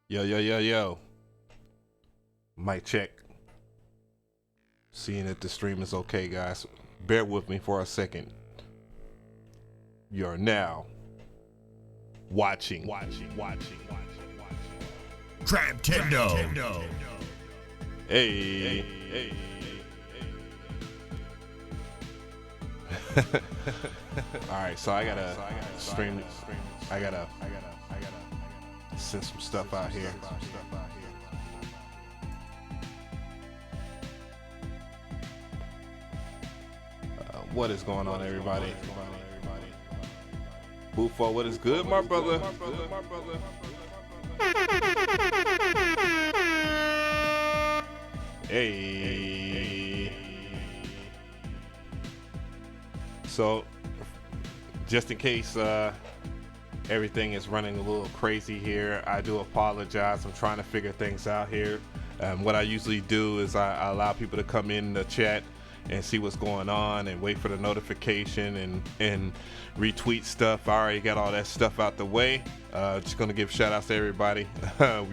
Yo, yo, yo, yo. Mic check. Seeing if the stream is okay, guys. Bear with me for a second. You're now watching. Trap Tendo. Hey. Alright, so I gotta stream. I gotta send some stuff out here. What is going on, everybody? Bufo, what is good, my brother? Hey. So, just in case everything is running a little crazy here, I do apologize. I'm trying to figure things out here. What I usually do is I allow people to come in the chat and see what's going on and wait for the notification and retweet stuff. I already got all that stuff out the way. Just gonna give shout outs to everybody.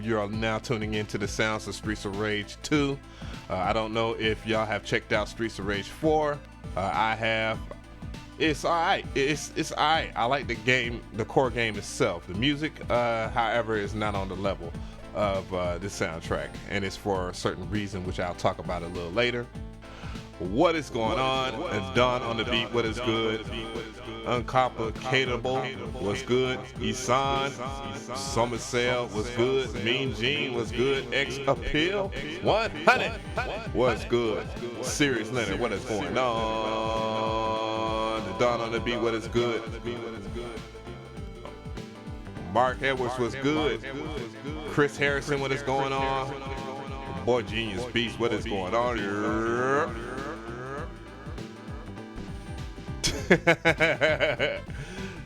You are now tuning into the sounds of Streets of Rage 2. I don't know if y'all have checked out Streets of Rage 4. I have. It's alright. It's alright. I like the game, the core game itself. The music, however, is not on the level of this soundtrack, and it's for a certain reason, which I'll talk about a little later. What is going on? It's Don on the beat. What is good? Uncomplicatable was good. Isan Summercell was good. Mean Gene was good. X Appeal 100 was good. Serious Leonard, what is going on? The Don on the beat. What is good? Mark Edwards was good. Chris Harrison, what is going on? Boy Genius Beast, what is going on?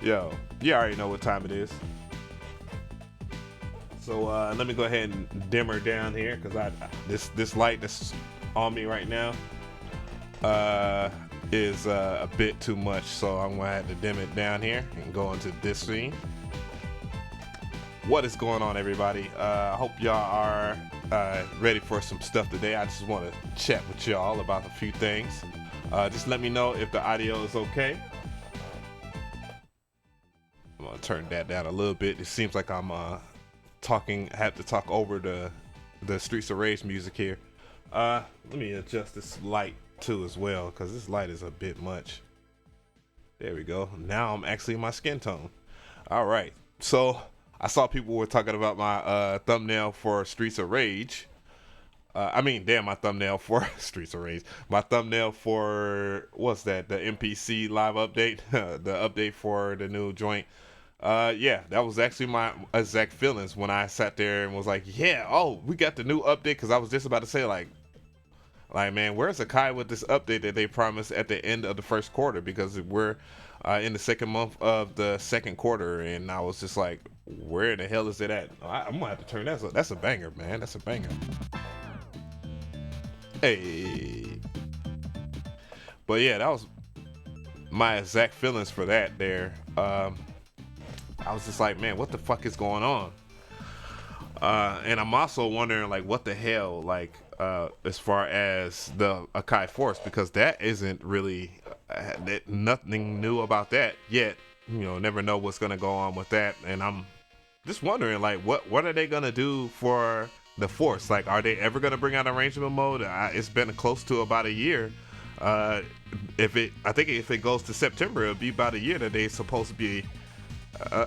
Yo, you already know what time it is. So let me go ahead and dim her down here, because this light that's on me right now is a bit too much. So I'm gonna have to dim it down here and go into this scene. What is going on, everybody? I hope y'all are ready for some stuff today. I just want to chat with y'all about a few things. Just let me know if the audio is okay. I'm gonna turn that down a little bit. It seems like I'm have to talk over the Streets of Rage music here. Let me adjust this light too as well, because this light is a bit much. There we go. Now I'm actually in my skin tone. All right. So I saw people were talking about my thumbnail for Streets of Rage. My thumbnail for Streets of Rage. My thumbnail for, what's that? The MPC live update. The update for the new joint. Yeah, that was actually my exact feelings when I sat there and was like, yeah, oh, we got the new update. Because I was just about to say, like, man, where's Akai with this update that they promised at the end of the first quarter? Because we're in the second month of the second quarter. And I was just like, where the hell is it at? I'm going to have to turn that up. That's a banger, man. That's a banger. Hey. But yeah, that was my exact feelings for that there. I was just like, man, what the fuck is going on? And I'm also wondering, like, what the hell, like, as far as the Akai Force, because that isn't really nothing new about that yet. You know, never know what's gonna go on with that. And I'm just wondering, like, what are they gonna do for the Force? Like, are they ever gonna bring out arrangement mode? It's been close to about a year. I think if it goes to September, it'll be about a year that they're supposed to be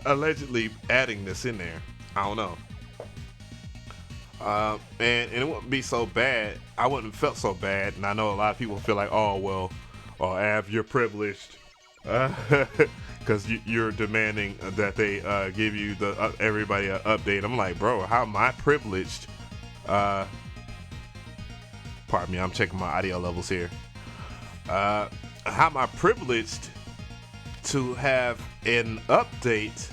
allegedly adding this in there. I don't know. And it wouldn't be so bad. I wouldn't have felt so bad. And I know a lot of people feel like, oh, well, Av, you're privileged. Because you're demanding that they give you everybody an update. I'm like, bro, how am I privileged? Pardon me, I'm checking my audio levels here. How am I privileged to have an update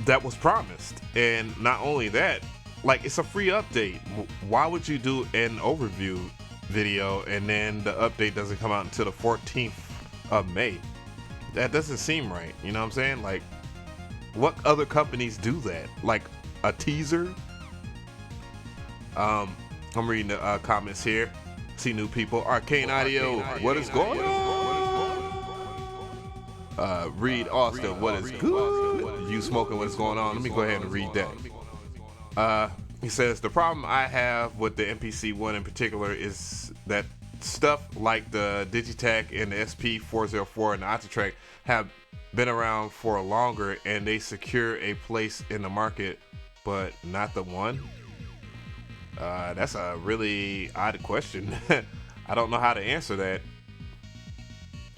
that was promised? And not only that, like, it's a free update. Why would you do an overview video and then the update doesn't come out until the 14th of May? That doesn't seem right. You know what I'm saying? Like, what other companies do that? Like, a teaser. I'm reading the comments here. See new people. Arcane Audio, what is going on? Reed Austin, what is good? You smoking, what is going on? Let me go ahead and read that. He says, the problem I have with the MPC One in particular is that stuff like the Digitech and the SP404 and the Octatrack have been around for longer and they secure a place in the market, but not the One. That's a really odd question. I don't know how to answer that.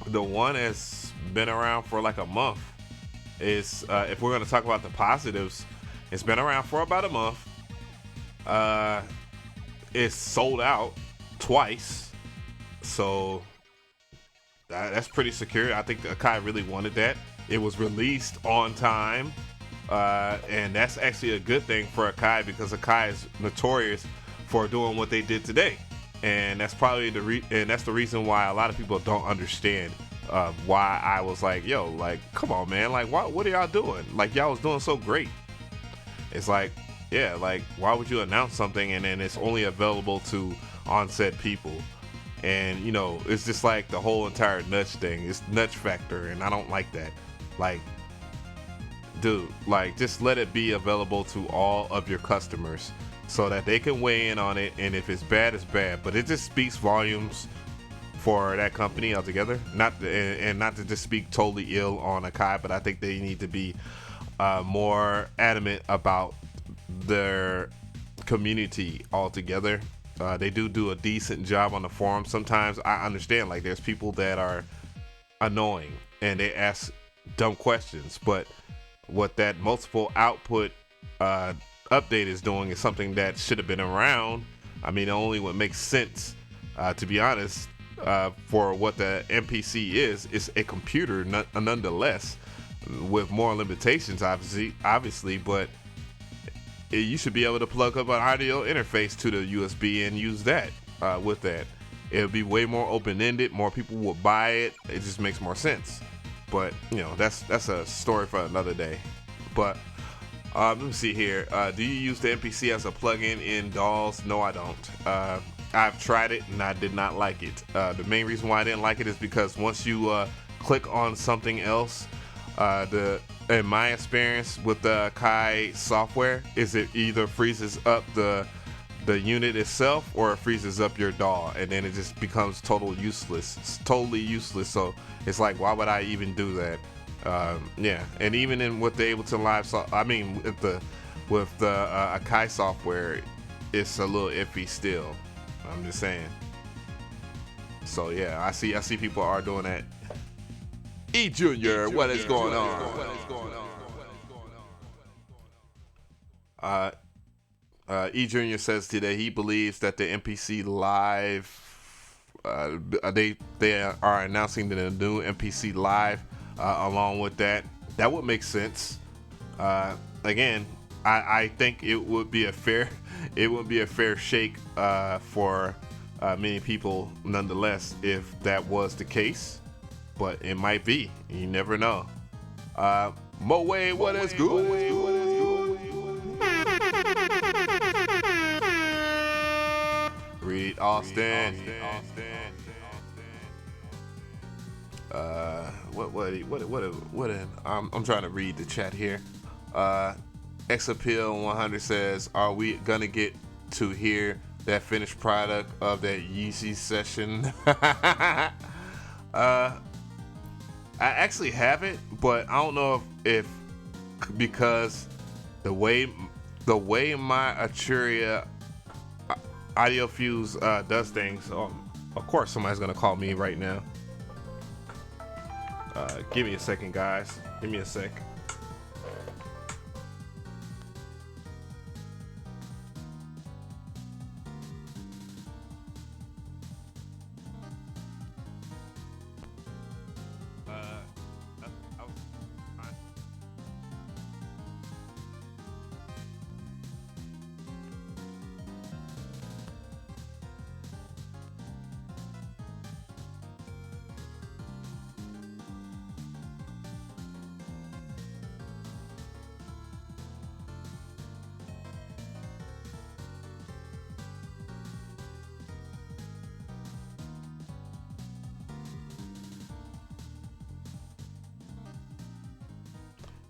The One has been around for like a month. If we're going to talk about the positives, it's been around for about a month. It's sold out twice, so that's pretty secure. I think the Akai really wanted that. It was released on time. And that's actually a good thing for Akai, because Akai is notorious for doing what they did today, and that's probably the reason why a lot of people don't understand why I was like, yo, like, come on, man, like, what are y'all doing? Like, y'all was doing so great. It's like, yeah, like, why would you announce something and then it's only available to on-set people? And you know, it's just like the whole entire nudge thing. It's nudge factor, and I don't like that. Like, dude, like, just let it be available to all of your customers so that they can weigh in on it, and if it's bad, it's bad. But it just speaks volumes for that company altogether. Not to just speak totally ill on Akai, but I think they need to be more adamant about their community altogether. They do a decent job on the forum. Sometimes I understand, like, there's people that are annoying and they ask dumb questions, but what that multiple output update is doing is something that should have been around. I mean, only what makes sense, to be honest, for what the MPC is a computer nonetheless, with more limitations, obviously, but you should be able to plug up an audio interface to the USB and use that with that. It'll be way more open-ended. More people will buy it. It just makes more sense. But you know, that's a story for another day. But let me see here. Do you use the MPC as a plugin in DAWs? No, I don't. I've tried it and I did not like it. The main reason why I didn't like it is because once you click on something else, in my experience with the Akai software, is it either freezes up the unit itself or it freezes up your DAW, and then it just becomes totally useless. It's totally useless. So it's like, why would I even do that? Yeah, and even with the Ableton Live, with the Akai software, it's a little iffy still. I'm just saying. So yeah, I see people are doing that. E Junior, what is going on? E Junior says today he believes that the MPC Live, they are announcing the new MPC Live. Along with that would make sense. Again, I think it would be a fair shake for many people nonetheless if that was the case. But it might be. You never know. Moe, what is good? Reed Austin. I'm trying to read the chat here. Xappeal 100 says, are we gonna get to hear that finished product of that Yeezy session? I actually haven't, but I don't know if because the way my Arturia Audio Fuse does things. Of course, somebody's gonna call me right now. Give me a second, guys. Give me a sec.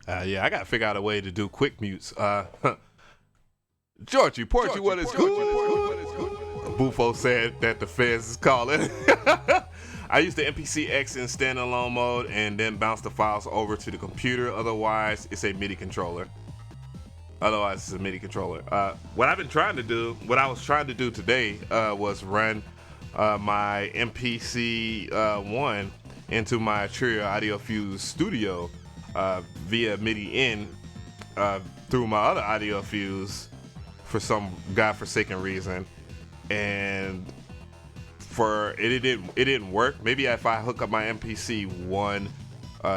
Yeah, I gotta figure out a way to do quick mutes. Georgie, Porgy, what is good? Bufo said that the feds is calling. I use the MPC X in standalone mode and then bounce the files over to the computer. Otherwise, it's a MIDI controller. What I was trying to do today was run my MPC One into my Trio Audio Fuse Studio via MIDI in through my other Audio Fuse for some godforsaken reason, and it didn't work. Maybe if I hook up my MPC One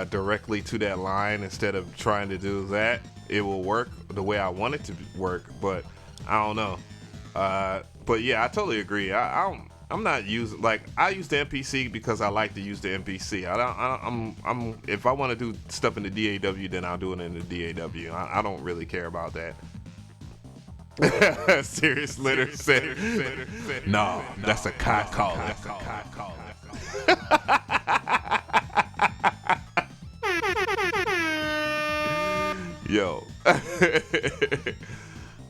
directly to that line instead of trying to do that, it will work the way I want it to work. But I don't know. But yeah, I totally agree. I'm not using, like, I use the MPC because I like to use the MPC. If I want to do stuff in the DAW, then I'll do it in the DAW. I don't really care about that. Serious Litter said, no, that's a cock caller. Yo.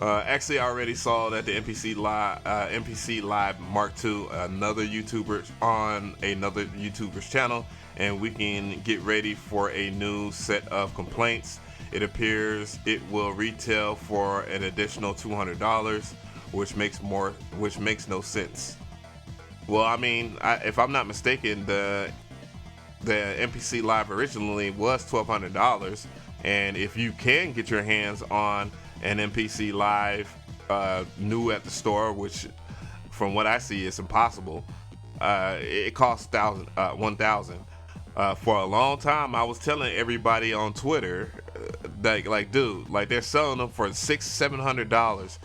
Actually, I already saw that the MPC Live Mark II, another YouTuber on another YouTuber's channel, and we can get ready for a new set of complaints. It appears it will retail for an additional $200, which makes no sense. Well, I mean, if I'm not mistaken, the MPC Live originally was $1,200, and if you can get your hands on an MPC Live new at the store, which from what I see is impossible, it costs $1,000. For a long time, I was telling everybody on Twitter that, dude, they're selling them for $600-$700,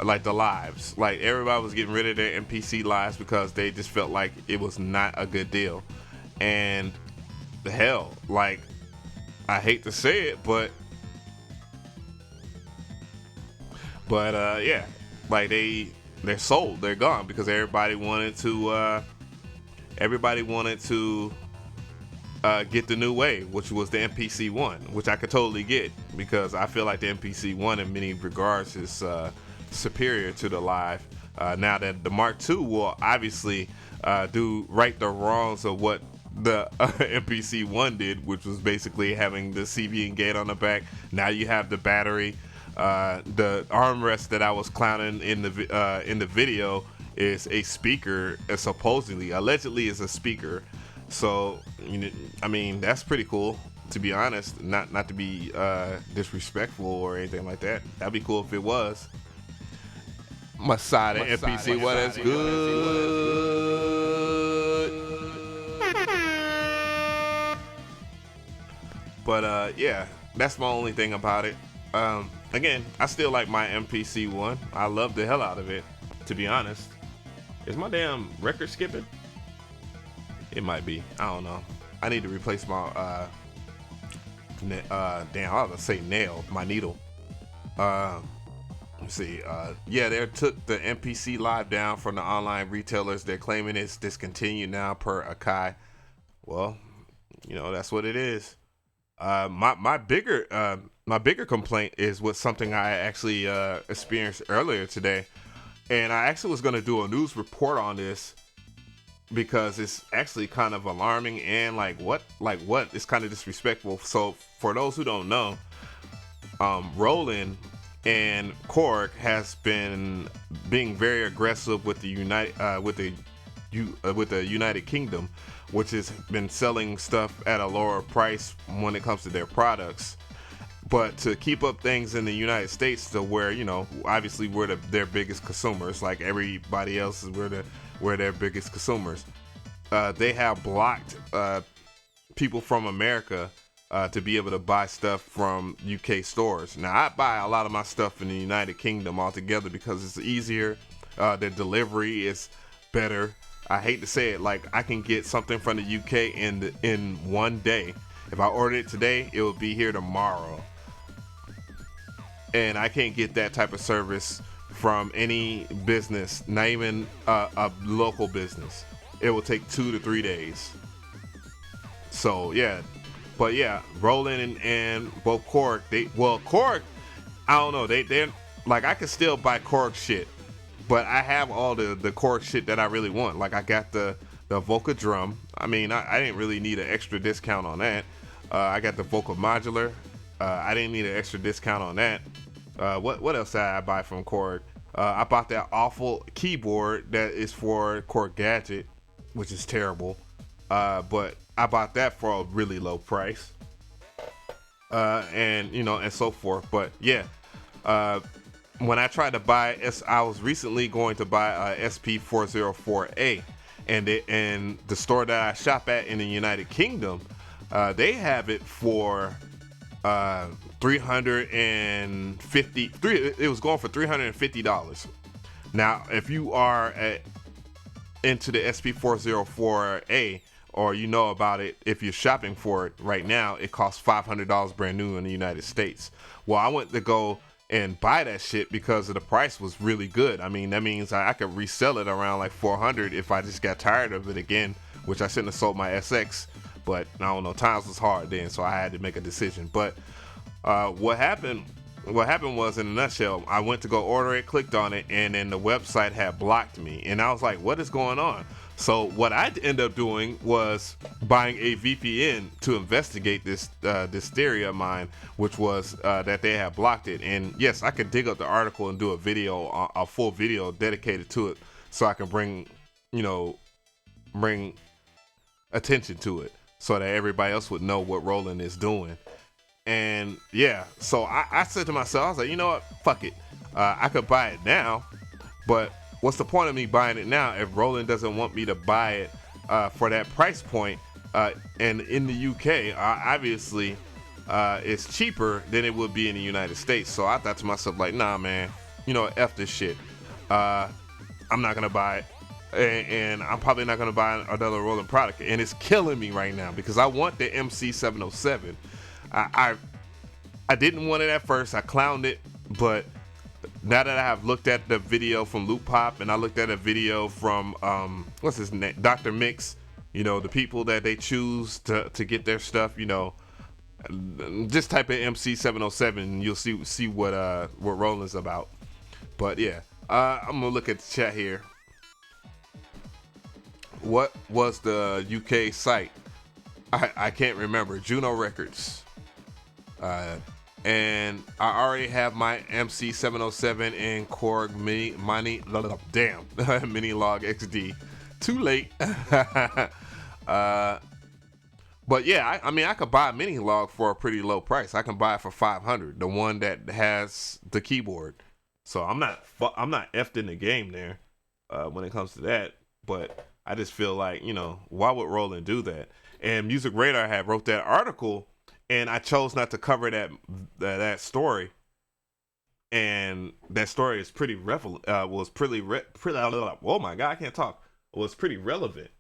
like the lives. Like, everybody was getting rid of their MPC Lives because they just felt like it was not a good deal. And hell, I hate to say it, but yeah, they're sold, they're gone, because everybody wanted to get the new way, which was the MPC One, which I could totally get, because I feel like the MPC One in many regards is superior to the Live. Now that the Mark II will obviously do right the wrongs of what the MPC One did, which was basically having the CV and gate on the back. Now you have the battery. The armrest that I was clowning in the video is a speaker, allegedly is a speaker. So, I mean, that's pretty cool, to be honest. Not to be disrespectful or anything like that. That'd be cool if it was. Masada MPC, what is good? But yeah, that's my only thing about it. Again, I still like my MPC One. I love the hell out of it, to be honest. Is my damn record skipping? It might be. I don't know. I need to replace my damn, I was gonna say nail, my needle. Let's see. Yeah, they took the MPC Live down from the online retailers. They're claiming it's discontinued now per Akai. Well, that's what it is. My bigger complaint is with something I actually experienced earlier today, and I actually was gonna do a news report on this, because it's actually kind of alarming and what it's kind of disrespectful. So for those who don't know, Roland and Korg has been being very aggressive with the United Kingdom, which has been selling stuff at a lower price when it comes to their products. But to keep up things in the United States, to where obviously we're their biggest consumers, like everybody else is, we're their biggest consumers. They have blocked people from America to be able to buy stuff from UK stores. Now, I buy a lot of my stuff in the United Kingdom altogether because it's easier. Their delivery is better. I hate to say it, I can get something from the UK in one day. If I order it today, it will be here tomorrow. And I can't get that type of service from any business, not even a local business. It will take 2 to 3 days. So yeah, But yeah, Roland and both Korg. Korg, I don't know. They're like, I can still buy Korg shit, but I have all the Korg shit that I really want. Like I got the Voca drum. I mean, I didn't really need an extra discount on that. I got the vocal modular. I didn't need an extra discount on that. What else did I buy from Korg? I bought that awful keyboard that is for Korg Gadget, which is terrible. But I bought that for a really low price. And you know, and so forth. But yeah, when I tried to buy, I was recently going to buy a SP404A, and the store that I shop at in the United Kingdom, they have it for $350. It was going for $350. Now, if you are into the SP404A, or you know about it, if you're shopping for it right now, it costs $500 brand new in the United States. Well, I went to go and buy that shit because of the price was really good. I mean, that means I could resell it around like $400 if I just got tired of it again, which I shouldn't have sold my SX. But I don't know, times was hard then, so I had to make a decision. But what happened was, in a nutshell, I went to go order it, clicked on it, and then the website had blocked me. And I was like, what is going on? So what I ended up doing was buying a VPN to investigate this theory of mine, which was that they had blocked it. And yes, I could dig up the article and do a full video dedicated to it, so I can bring attention to it, so that everybody else would know what Roland is doing. And yeah, so I said to myself, I was like, you know what, fuck it. I could buy it now, but what's the point of me buying it now if Roland doesn't want me to buy it for that price point? And in the UK, obviously, it's cheaper than it would be in the United States. So I thought to myself, like, nah, man, you know, F this shit. I'm not going to buy it. And I'm probably not going to buy another Roland product. And it's killing me right now because I want the MC707. I didn't want it at first. I clowned it, but now that I have looked at the video from Loop Pop and I looked at a video from what's his name, Dr. Mix, you know, the people that they choose to get their stuff, you know, just type in MC707 and you'll see what Roland's about. But yeah, I'm gonna look at the chat here. What was the UK site? I can't remember. Juno Records. And I already have my MC707 and Korg Mini Log XD. Too late. But yeah, I mean, I could buy a Mini Log for a pretty low price. I can buy it for $500, the one that has the keyboard. So I'm not effed in the game there when it comes to that. But I just feel like, you know, why would Roland do that? And Music Radar had wrote that article, and I chose not to cover that story. And that story is pretty relevant. Oh my God, I can't talk. Was pretty relevant.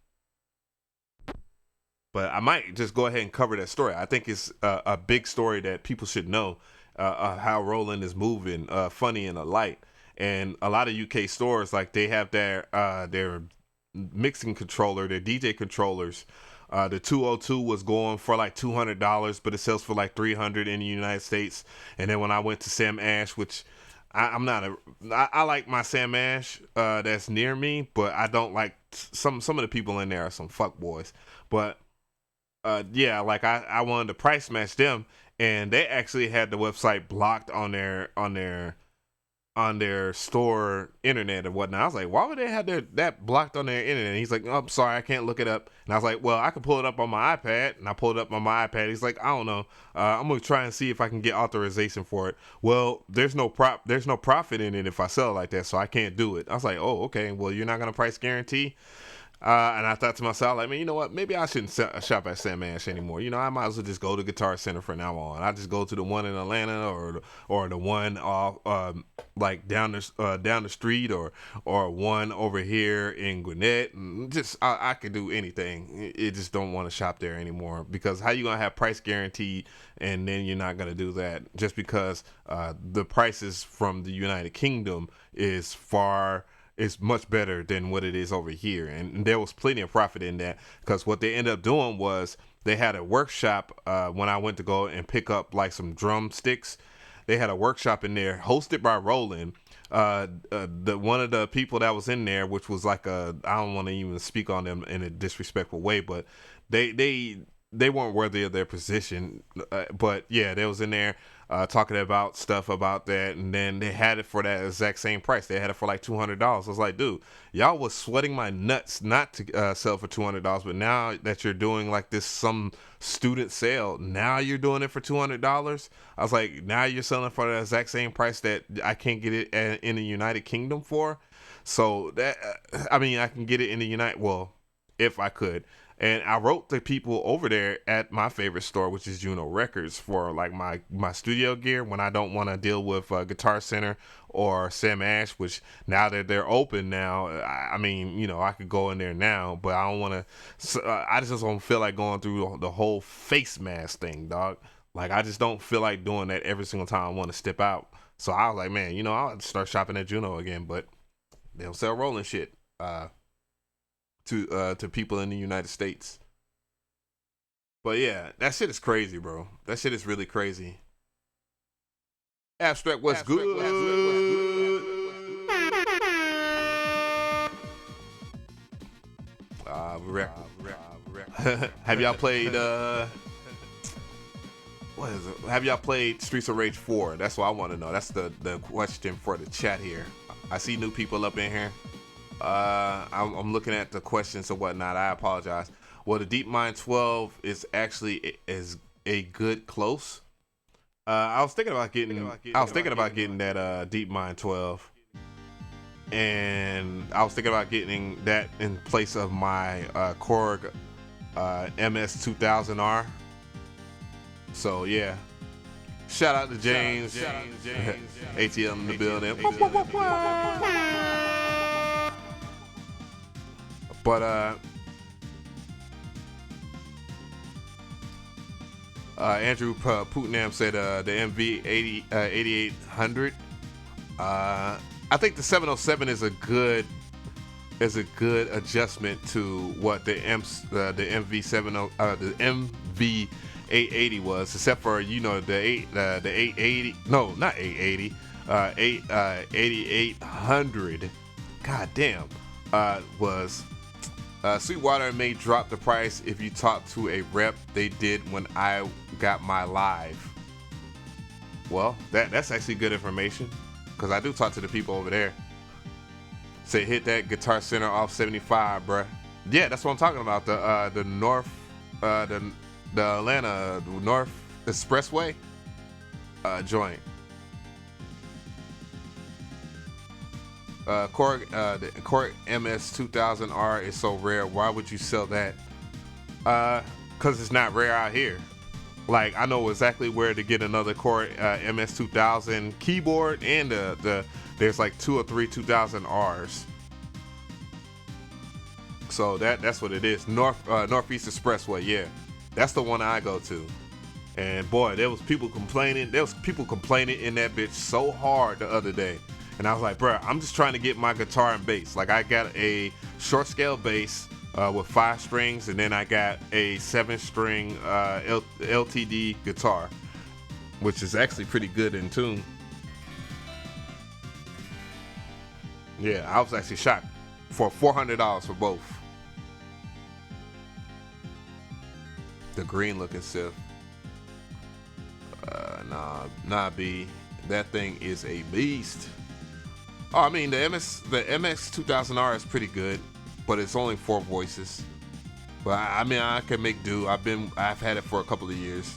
But I might just go ahead and cover that story. I think it's a big story that people should know, how Roland is moving, funny and light. And a lot of UK stores, like, they have their mixing controller, their DJ controllers. The 202 was going for like $200, but it sells for like $300 in the United States. And then when I went to Sam Ash, which I like my Sam Ash that's near me, but I don't like some of the people in there are some fuck boys. But yeah, like I wanted to price match them, and they actually had the website blocked on their store internet and whatnot. I was like, why would they have that blocked on their internet? And he's like, oh, I'm sorry, I can't look it up. And I was like, well, I can pull it up on my iPad. And I pulled it up on my iPad. He's like, I don't know. I'm gonna try and see if I can get authorization for it. Well, there's no profit in it if I sell it like that, so I can't do it. I was like, oh, okay. Well, you're not gonna price guarantee. And I thought to myself, like, man, you know what? Maybe I shouldn't shop at Sam Ash anymore. You know, I might as well just go to Guitar Center from now on. I just go to the one in Atlanta or the one off like down the street or one over here in Gwinnett. And just I could do anything. It just don't want to shop there anymore, because how you gonna have price guaranteed and then you're not gonna do that just because the prices from the United Kingdom is is much better than what it is over here. And there was plenty of profit in that, because what they ended up doing was they had a workshop when I went to go and pick up like some drumsticks. They had a workshop in there hosted by Roland. The one of the people that was in there, which was like I don't want to even speak on them in a disrespectful way, but they weren't worthy of their position. But yeah, they was in there talking about stuff about that, and then they had it for that exact same price. They had it for like $200. I was like, dude, y'all was sweating my nuts not to sell for $200, but now that you're doing like this some student sale, now you're doing it for $200. I was like, now you're selling for the exact same price that I can't get it in the United Kingdom for. So that I mean, I can get it in the if I could. And I wrote the people over there at my favorite store, which is Juno Records, for like my studio gear when I don't want to deal with Guitar Center or Sam Ash, which now that they're open now, I mean, you know, I could go in there now, but I don't want to, I just don't feel like going through the whole face mask thing, dog. Like, I just don't feel like doing that every single time I want to step out. So I was like, man, you know, I'll start shopping at Juno again, but they don't sell Roland shit. To people in the United States. But yeah, that shit is crazy, bro. That shit is really crazy. Abstract, what's good? Have y'all played what is it? Have y'all played Streets of Rage 4? That's what I want to know. That's the question for the chat here. I see new people up in here. I'm looking at the questions and whatnot. I apologize. Well, the DeepMind 12 is actually a good close. I was thinking about getting that DeepMind 12, and I was thinking about getting that in place of my Korg MS2000R. So yeah, shout out to James. ATL in the building. But Andrew Putnam said the MV 8800. I think the 707 is a good adjustment to what the MV 880 was, except for, you know, the 880. No, not 880. 8800. God damn. Was Sweetwater may drop the price if you talk to a rep. They did when I got my live. Well, that's actually good information, because I do talk to the people over there. Say hit that Guitar Center off 75, bruh. Yeah, that's what I'm talking about. The North, the Atlanta North Expressway joint. The Korg MS2000R is so rare. Why would you sell that? Because it's not rare out here. Like, I know exactly where to get another Korg MS2000 keyboard, and there's like 2 or 3 2000Rs. So that's what it is. Northeast Expressway, yeah, that's the one I go to. And boy, there was people complaining in that bitch so hard the other day. And I was like, bro, I'm just trying to get my guitar and bass. Like, I got a short scale bass with 5 strings, and then I got a 7-string LTD guitar, which is actually pretty good in tune. Yeah, I was actually shocked for $400 for both. The green looking Synth. Nah, B. That thing is a beast. Oh, I mean, the MX2000R is pretty good, but it's only 4 voices. But I mean, I can make do. I've had it for a couple of years.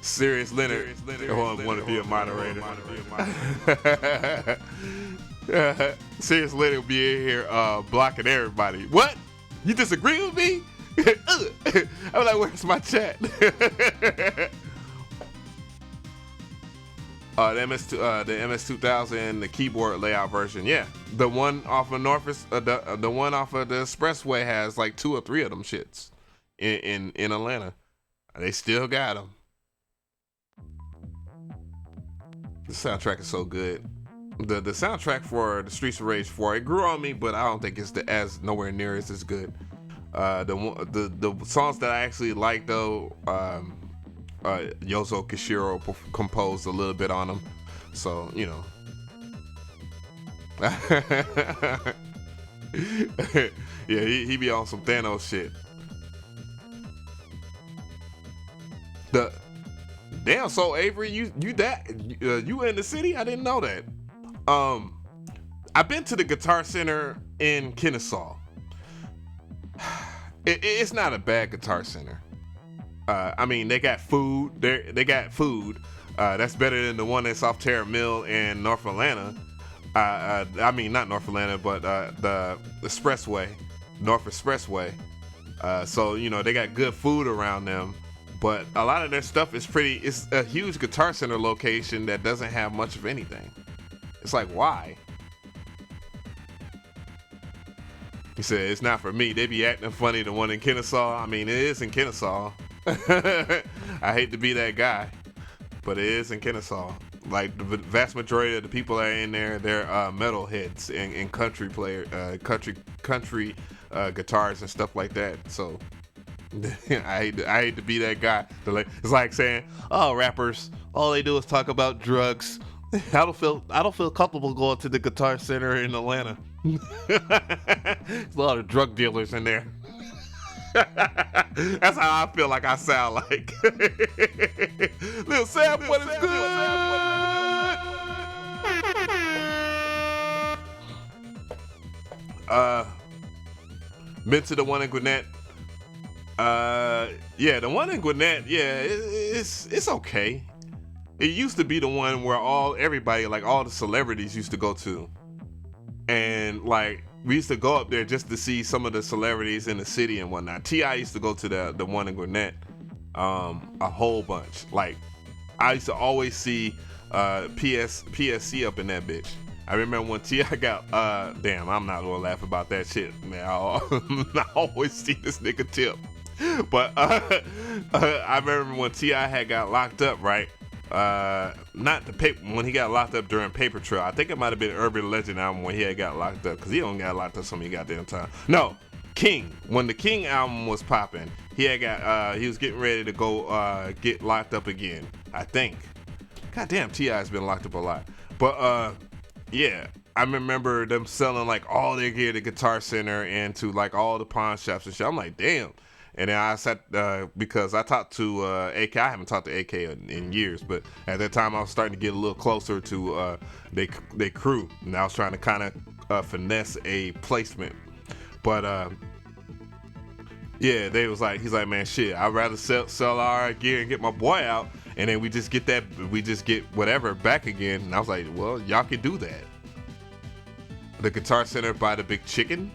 Serious Leonard. Want to be a moderator. Serious Leonard will be in here blocking everybody. What? You disagree with me? I'm like, where's my chat? The MS2000, the keyboard layout version. Yeah, the one off of the one off of the Expressway has like 2 or 3 of them shits in Atlanta. They still got them. The soundtrack is so good. The soundtrack for the Streets of Rage 4, it grew on me, but I don't think it's as nowhere near as good. The songs that I actually like though, Yozo Kishiro composed a little bit on them, so you know. Yeah, he be on some Thanos shit. Damn, so Avery, you in the city? I didn't know that. I've been to the Guitar Center in Kennesaw. It's not a bad Guitar Center. I mean, they got food. They got food. That's better than the one that's off Terra Mill in North Atlanta. I mean, not North Atlanta, but the Expressway, North Expressway. So you know they got good food around them. But a lot of their stuff is it's a huge Guitar Center location that doesn't have much of anything. It's like, why? He said, it's not for me. They be acting funny, the one in Kennesaw. I mean, it is in Kennesaw. I hate to be that guy, but it is in Kennesaw. Like, the vast majority of the people that are in there, they're metal heads and country country guitars and stuff like that. So... I hate to be that guy. It's like saying, "Oh, rappers, all they do is talk about drugs." I don't feel comfortable going to the Guitar Center in Atlanta. There's a lot of drug dealers in there. That's how I feel like I sound like. Lil Sam, what is good? Been to the one in Gwinnett. Yeah, the one in Gwinnett, yeah, it's okay. It used to be the one where everybody, like all the celebrities used to go to. And like, we used to go up there just to see some of the celebrities in the city and whatnot. T.I. used to go to the one in Gwinnett, a whole bunch. Like, I used to always see PSC up in that bitch. I remember when T.I. got, damn, I'm not gonna laugh about that shit, man. I always see this nigga tip. But I remember when T.I. had got locked up, right? When he got locked up during Paper Trail. I think it might have been Urban Legend album when he had got locked up, because he don't got locked up so many goddamn time. No, King. When the King album was popping, he was getting ready to go get locked up again, I think. Goddamn, T.I.'s been locked up a lot. But yeah, I remember them selling like all their gear to Guitar Center and to like all the pawn shops and shit. I'm like, damn. And then I sat, because I talked to AK. I haven't talked to AK in years, but at that time I was starting to get a little closer to they crew. And I was trying to kind of finesse a placement. But yeah, he's like, man, shit, I'd rather sell our gear and get my boy out. And then we just get whatever back again. And I was like, well, y'all can do that. The Guitar Center by the Big Chicken?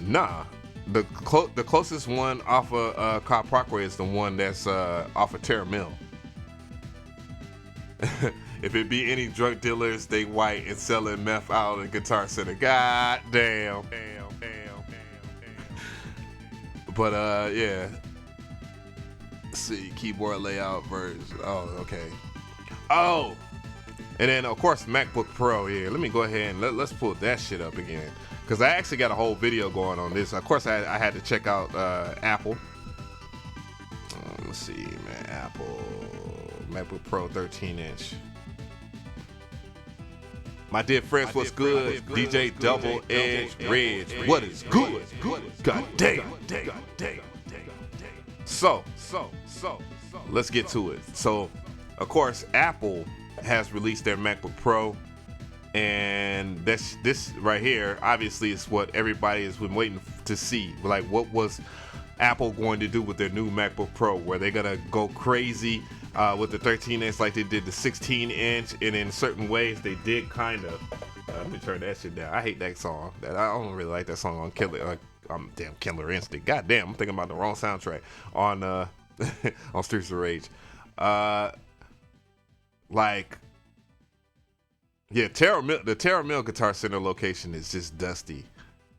Nah. The closest one off of Cobb Parkway is the one that's off of Terra Mill. If it be any drug dealers, they white and selling meth out of the Guitar Center. God damn. But yeah. Let's see, keyboard layout version. Oh, okay. Oh, and then of course MacBook Pro. Yeah, let me go ahead and let's pull that shit up again, because I actually got a whole video going on this. Of course, I had to check out Apple. Let's see, man. Apple MacBook Pro 13-inch. My dear friends, what's good? DJ Double Edge Red. What is good? God damn. So, let's get to it. So, of course, Apple has released their MacBook Pro, and this right here, obviously, is what everybody has been waiting to see. Like, what was Apple going to do with their new MacBook Pro? Were they gonna go crazy with the 13-inch like they did the 16-inch? And in certain ways, they did kind of. Let me turn that shit down. I hate that song. I don't really like that song on Killer. Damn, Killer Instinct. God damn, I'm thinking about the wrong soundtrack on on Streets of Rage. Like, Yeah, the Terra Mill Guitar Center location is just dusty.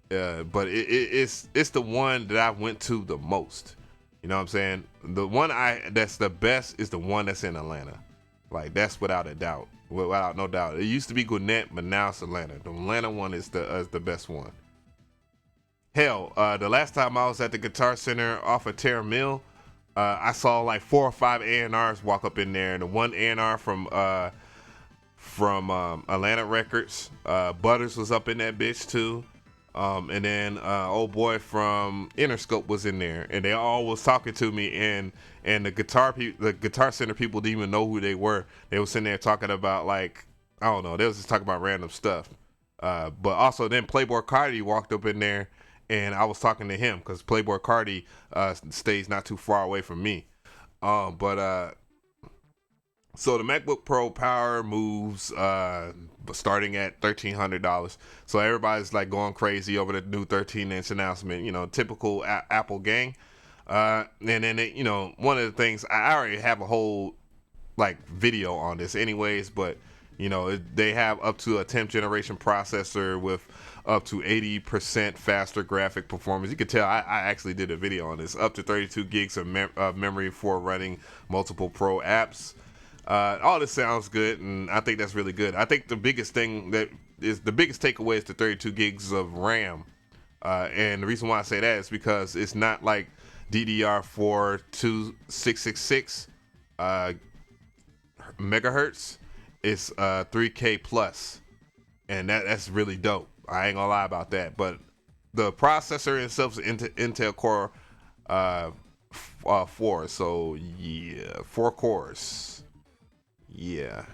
But it's the one that I went to the most. You know what I'm saying? The one that's the best is the one that's in Atlanta. Like that's without a doubt, without no doubt. It used to be Gwinnett, but now it's Atlanta. The Atlanta one is the best one. Hell, the last time I was at the Guitar Center off of Terra Mill, I saw like 4 or 5 A&Rs walk up in there, and the one A&R from Atlanta Records, Butters was up in that bitch too. And then old boy from Interscope was in there, and they all was talking to me, and the Guitar Center people didn't even know who they were. They was sitting there talking about like, I don't know, they was just talking about random stuff. But also then Playboy Carti walked up in there, and I was talking to him because Playboy Carti stays not too far away from me. So the MacBook Pro Power moves starting at $1,300. So everybody's like going crazy over the new 13-inch announcement. You know, typical Apple gang. And then one of the things, I already have a whole like video on this, anyways. But they have up to a 10th generation processor with up to 80% faster graphic performance. You can tell I actually did a video on this. Up to 32 gigs of memory for running multiple Pro apps. All this sounds good, and I think that's really good. I think the biggest takeaway is the 32 gigs of RAM. And the reason why I say that is because it's not like DDR4 2666 megahertz. It's 3K plus, and that's really dope. I ain't gonna lie about that. But the processor itself is Intel Core 4, so yeah, 4 cores. Yeah,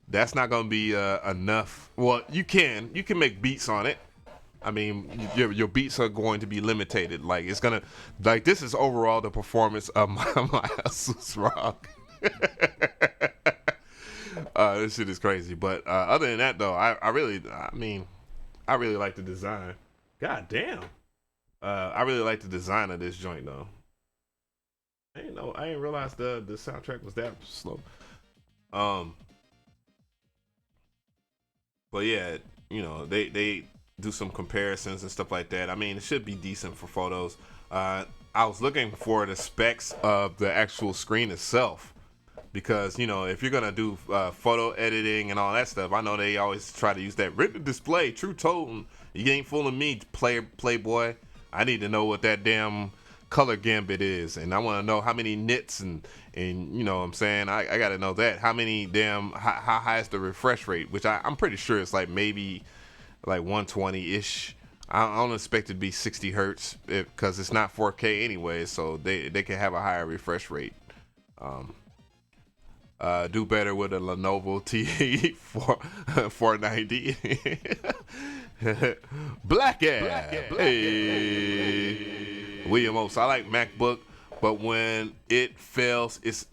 that's not gonna be enough. Well, you can make beats on it. I mean, your beats are going to be limited. Like it's gonna, like this is overall the performance of my Asus ROG. This shit is crazy. But other than that, though, I really like the design. God damn. I really like the design of this joint, though. I didn't realize the soundtrack was that slow. But yeah, they do some comparisons and stuff like that. I mean, it should be decent for photos. I was looking for the specs of the actual screen itself, because if you're gonna do photo editing and all that stuff, I know they always try to use that written display, true totem. You ain't fooling me, Playboy. I need to know what that damn color gambit is, and I want to know how many nits and you know what I'm saying, I got to know that, how high is the refresh rate, which I'm pretty sure it's like maybe like 120 ish. I don't expect it to be 60 hertz because it's not 4K anyway, so they can have a higher refresh rate. Do better with a Lenovo T490. Black ass. Hey. William O. So I like MacBook, but when it fails, it's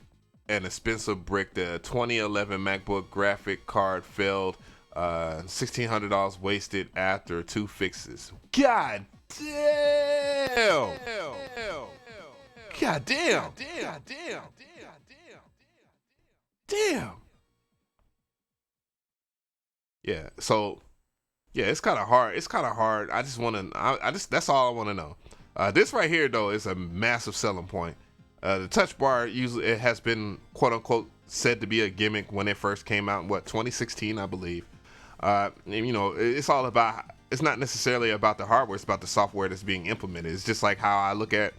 an expensive brick. The 2011 MacBook graphic card failed. $1,600 wasted after 2 fixes. God damn. God damn. Damn. Yeah. So yeah, it's kind of hard. I just want to. That's all I want to know. This right here though is a massive selling point. The touch bar usually it has been quote unquote said to be a gimmick when it first came out in 2016, I believe. And, it's all about. It's not necessarily about the hardware. It's about the software that's being implemented. It's just like how I look at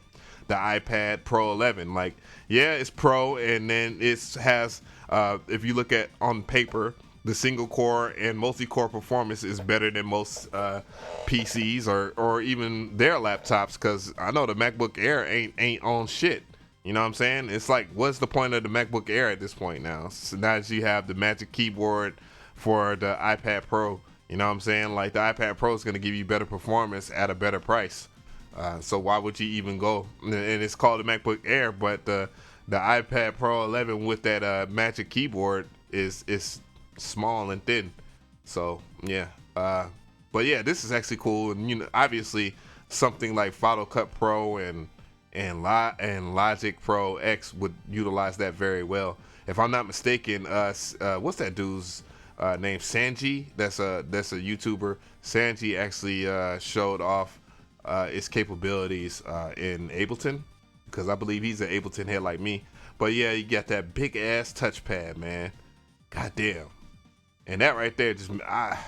the iPad Pro 11. Like, yeah, it's Pro, and then it has. If you look at on paper, the single core and multi-core performance is better than most PCs or even their laptops. Because I know the MacBook Air ain't on shit. You know what I'm saying? It's like, what's the point of the MacBook Air at this point now? So now that you have the Magic Keyboard for the iPad Pro, you know what I'm saying? Like the iPad Pro is going to give you better performance at a better price. So why would you even go? And it's called the MacBook Air, but the iPad Pro 11 with that Magic Keyboard is small and thin. So yeah, but yeah, this is actually cool. And obviously something like Final Cut Pro and Logic Pro X would utilize that very well. If I'm not mistaken, what's that dude's named Sanji. That's a YouTuber. Sanji actually showed off its capabilities in Ableton, because I believe he's an Ableton head like me. But yeah, you got that big ass touchpad, man. God damn. And that right there just why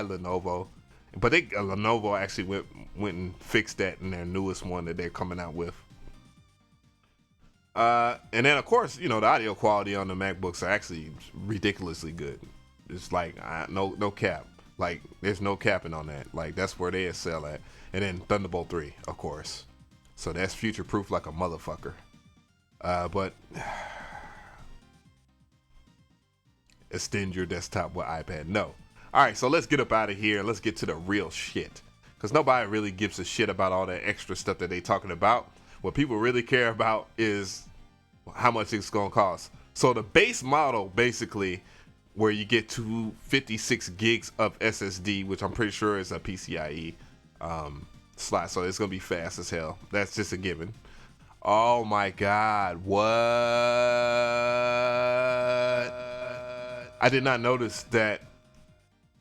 Lenovo? But Lenovo actually went and fixed that in their newest one that they're coming out with. And then of course, the audio quality on the MacBooks are actually ridiculously good. It's like no cap. Like there's no capping on that. Like that's where they excel at. And then Thunderbolt 3, of course. So that's future proof like a motherfucker. But extend your desktop with iPad. No. All right, so let's get up out of here. Let's get to the real shit. Because nobody really gives a shit about all that extra stuff that they talking about. What people really care about is how much it's going to cost. So the base model, basically, where you get 256 gigs of SSD, which I'm pretty sure is a PCIe slot. So it's going to be fast as hell. That's just a given. Oh my God. What? I did not notice that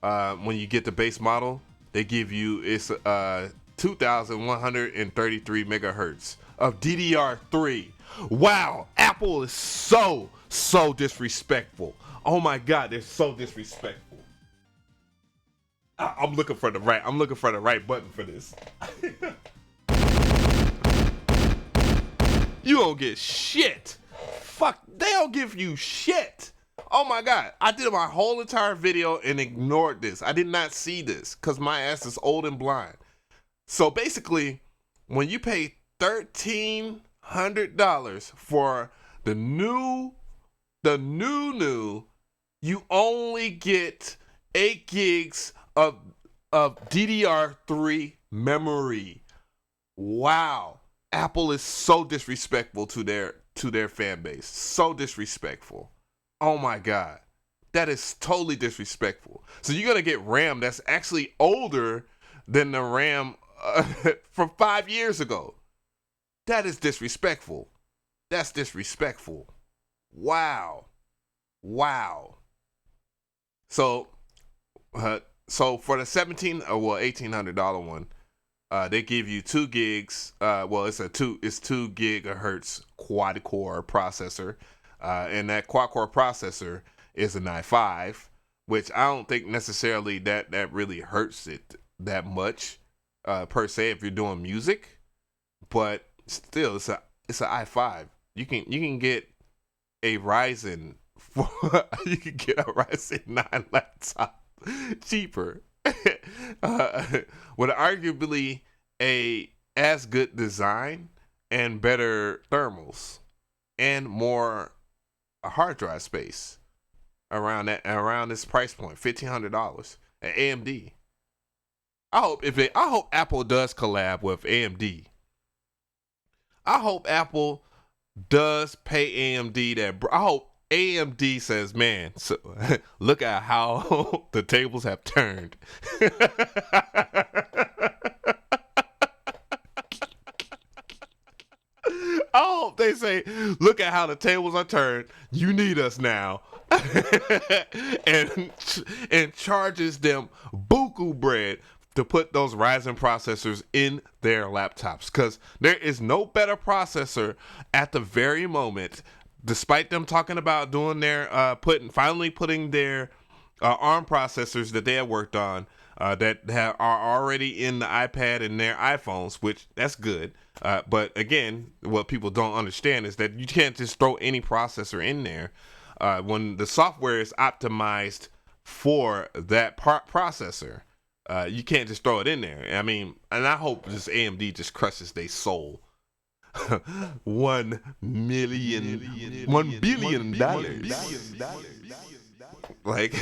when you get the base model, they give you, it's 2,133 megahertz of DDR3. Wow, Apple is so disrespectful. Oh my God, they're so disrespectful. I'm looking for the right button for this. You don't get shit. Fuck, they don't give you shit. Oh my God, I did my whole entire video and ignored this. I did not see this because my ass is old and blind. So basically, when you pay $1,300 for the new, you only get 8 gigs of DDR3 memory. Wow. Apple is so disrespectful to their fan base. So disrespectful. Oh my God. That is totally disrespectful. So you're going to get RAM that's actually older than the RAM from 5 years ago. That is disrespectful. That's disrespectful. Wow. So for the $1,800 one, they give you 2 gigs. It's 2 gigahertz quad core processor, and that quad core processor is an i5, which I don't think necessarily that really hurts it that much per se if you're doing music, but still it's an i5. You can get a Ryzen you can get a Ryzen 9 laptop cheaper with arguably a as good design and better thermals and more hard drive space around this price point, $1,500 at AMD. I hope Apple does collab with AMD. I hope Apple does pay AMD that. I hope AMD says, man, so look at how the tables have turned. I hope they say, look at how the tables are turned. You need us now. and charges them buku bread to put those Ryzen processors in their laptops. Because there is no better processor at the very moment, despite them talking about doing their finally putting their ARM processors that they have worked on that are already in the iPad and their iPhones, which that's good. But again, what people don't understand is that you can't just throw any processor in there when the software is optimized for that processor. You can't just throw it in there. I mean, and I hope just AMD just crushes their soul. $1 billion. Like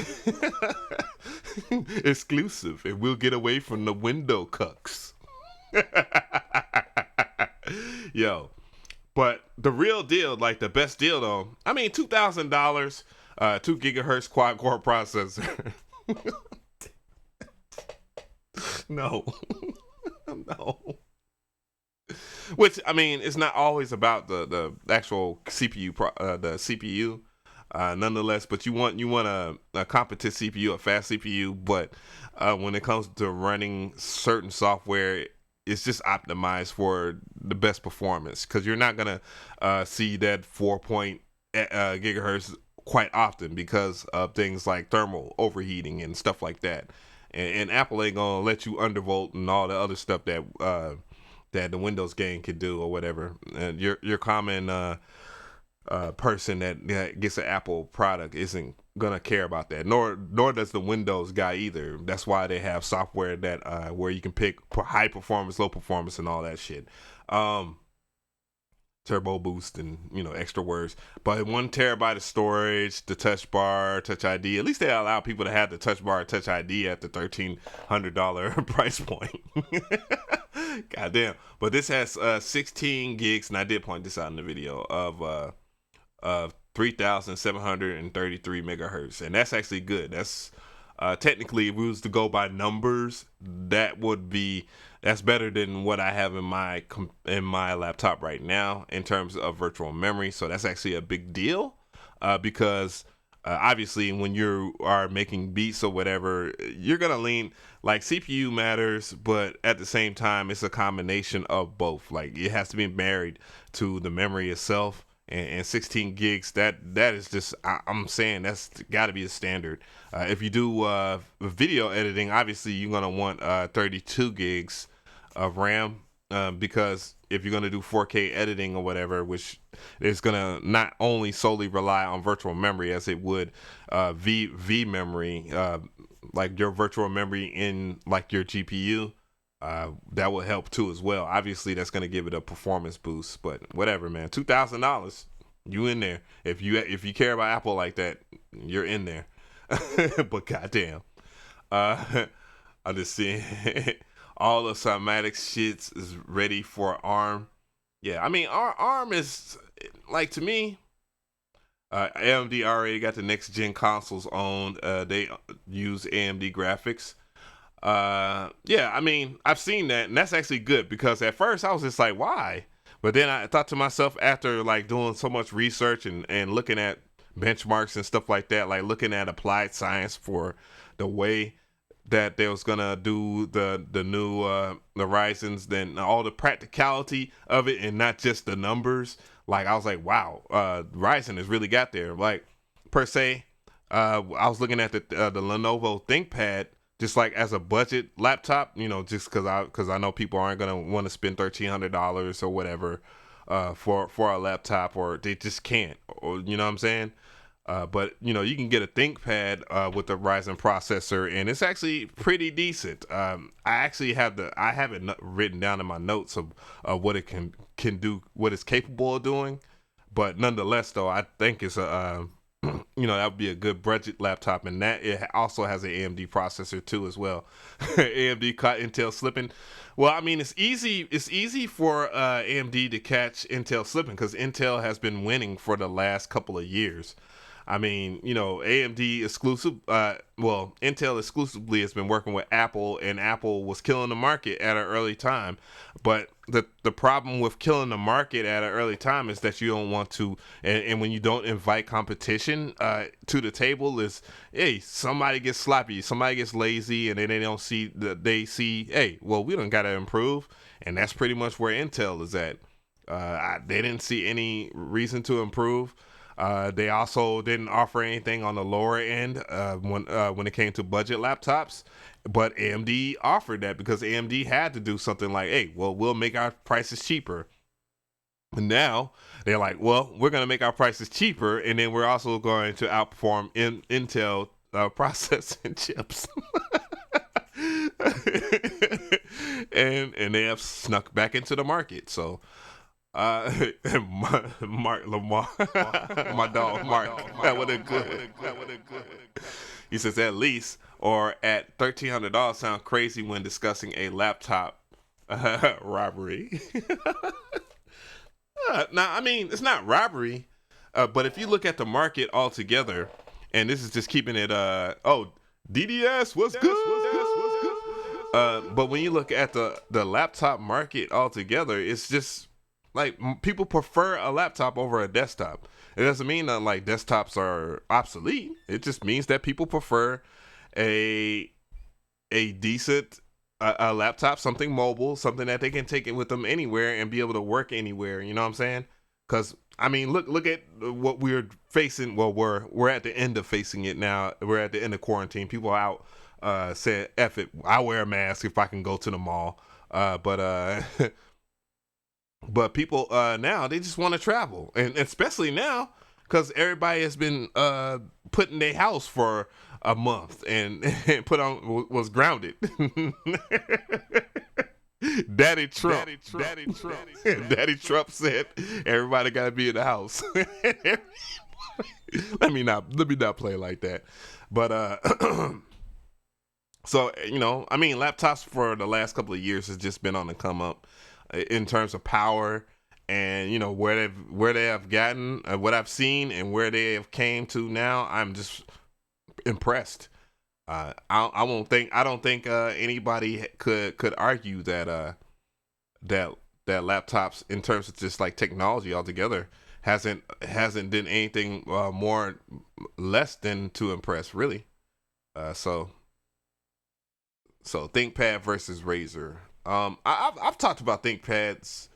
exclusive, and we'll get away from the window cucks. Yo, but the real deal, like the best deal though, I mean, $2,000, 2 gigahertz quad core processor. No. Which, I mean, it's not always about the actual CPU, the CPU. nonetheless. But you want a competent CPU, a fast CPU. But when it comes to running certain software, it's just optimized for the best performance, because you're not gonna see that 4 gigahertz quite often because of things like thermal overheating and stuff like that. And Apple ain't gonna let you undervolt and all the other stuff that that the Windows game can do or whatever. And your common person that gets an Apple product isn't gonna care about that. Nor does the Windows guy either. That's why they have software that where you can pick high performance, low performance, and all that shit. Turbo boost and extra words. But 1 terabyte of storage, the touch bar, touch ID. At least they allow people to have the touch bar, touch ID at the $1,300 price point. Goddamn. But this has 16 gigs, and I did point this out in the video, of 3,733 megahertz, and that's actually good. That's technically, if we was to go by numbers, that's better than what I have in my laptop right now in terms of virtual memory. So that's actually a big deal, because obviously when you are making beats or whatever, you're gonna lean, like, CPU matters, but at the same time it's a combination of both. Like, it has to be married to the memory itself. And 16 gigs, that is just, I'm saying that's got to be a standard. If you do video editing, obviously you're going to want 32 gigs of RAM, because if you're going to do 4K editing or whatever, which is going to not only solely rely on virtual memory as it would V memory, like your virtual memory in like your GPU, that will help too as well. Obviously that's going to give it a performance boost, but whatever, man. $2,000, you in there. If you care about Apple like that, you're in there. But goddamn, I'm just seeing all the cymatics shits is ready for ARM. Yeah, I mean, ARM is, like, to me, AMD already got the next gen consoles on. They use AMD graphics. Yeah, I mean, I've seen that, and that's actually good, because at first I was just like, why? But then I thought to myself, after like doing so much research and looking at benchmarks and stuff like that, like looking at applied science for the way that they was gonna do the new the Ryzen's, then all the practicality of it and not just the numbers. Like, I was like, wow, Ryzen has really got there. Like, per se, I was looking at the Lenovo ThinkPad, just like as a budget laptop, just because I know people aren't gonna want to spend $1,300 or whatever for a laptop, or they just can't, or you know what I'm saying. But you can get a ThinkPad with the Ryzen processor, and it's actually pretty decent. I have it written down in my notes of what it can do, what it's capable of doing. But nonetheless, though, I think it's a that would be a good budget laptop, and that it also has an AMD processor too as well. AMD caught Intel slipping. Well, I mean, it's easy for AMD to catch Intel slipping, because Intel has been winning for the last couple of years. I mean, AMD exclusive, Intel exclusively has been working with Apple, and Apple was killing the market at an early time. But the problem with killing the market at an early time is that you don't want to, and when you don't invite competition to the table, is, hey, somebody gets sloppy, somebody gets lazy, and then they see, hey, well, we don't got to improve. And that's pretty much where Intel is at. They didn't see any reason to improve. They also didn't offer anything on the lower end when it came to budget laptops, but AMD offered that, because AMD had to do something like, hey, well, we'll make our prices cheaper. And now they're like, well, we're going to make our prices cheaper, and then we're also going to outperform Intel processing chips. and they have snuck back into the market. So Mark Lamar, my dog Mark, that would have good. He says, at least, or at $1,300 sound crazy when discussing a laptop robbery. Now, I mean, it's not robbery, but if you look at the market altogether, and this is just keeping it, DDS, what's good? But when you look at the laptop market altogether, it's just like people prefer a laptop over a desktop. It doesn't mean that like desktops are obsolete. It just means that people prefer a decent a laptop, something mobile, something that they can take it with them anywhere and be able to work anywhere. You know what I'm saying? Because I mean, look at what we're facing. Well, we're at the end of facing it now. We're at the end of quarantine. People are out said, "F it, I wear a mask if I can go to the mall." But but people now they just want to travel, and especially now because everybody has been put in their house for a month and was grounded. Daddy Trump. Daddy Trump said everybody got to be in the house. let me not play like that. But so I mean, laptops for the last couple of years has just been on the come up in terms of power, and where they have gotten, what I've seen, and where they have came to now. I'm just impressed. I don't think anybody could argue that that laptops, in terms of just like technology altogether, hasn't done anything more less than to impress, really. So ThinkPad versus Razer. I've talked about ThinkPads.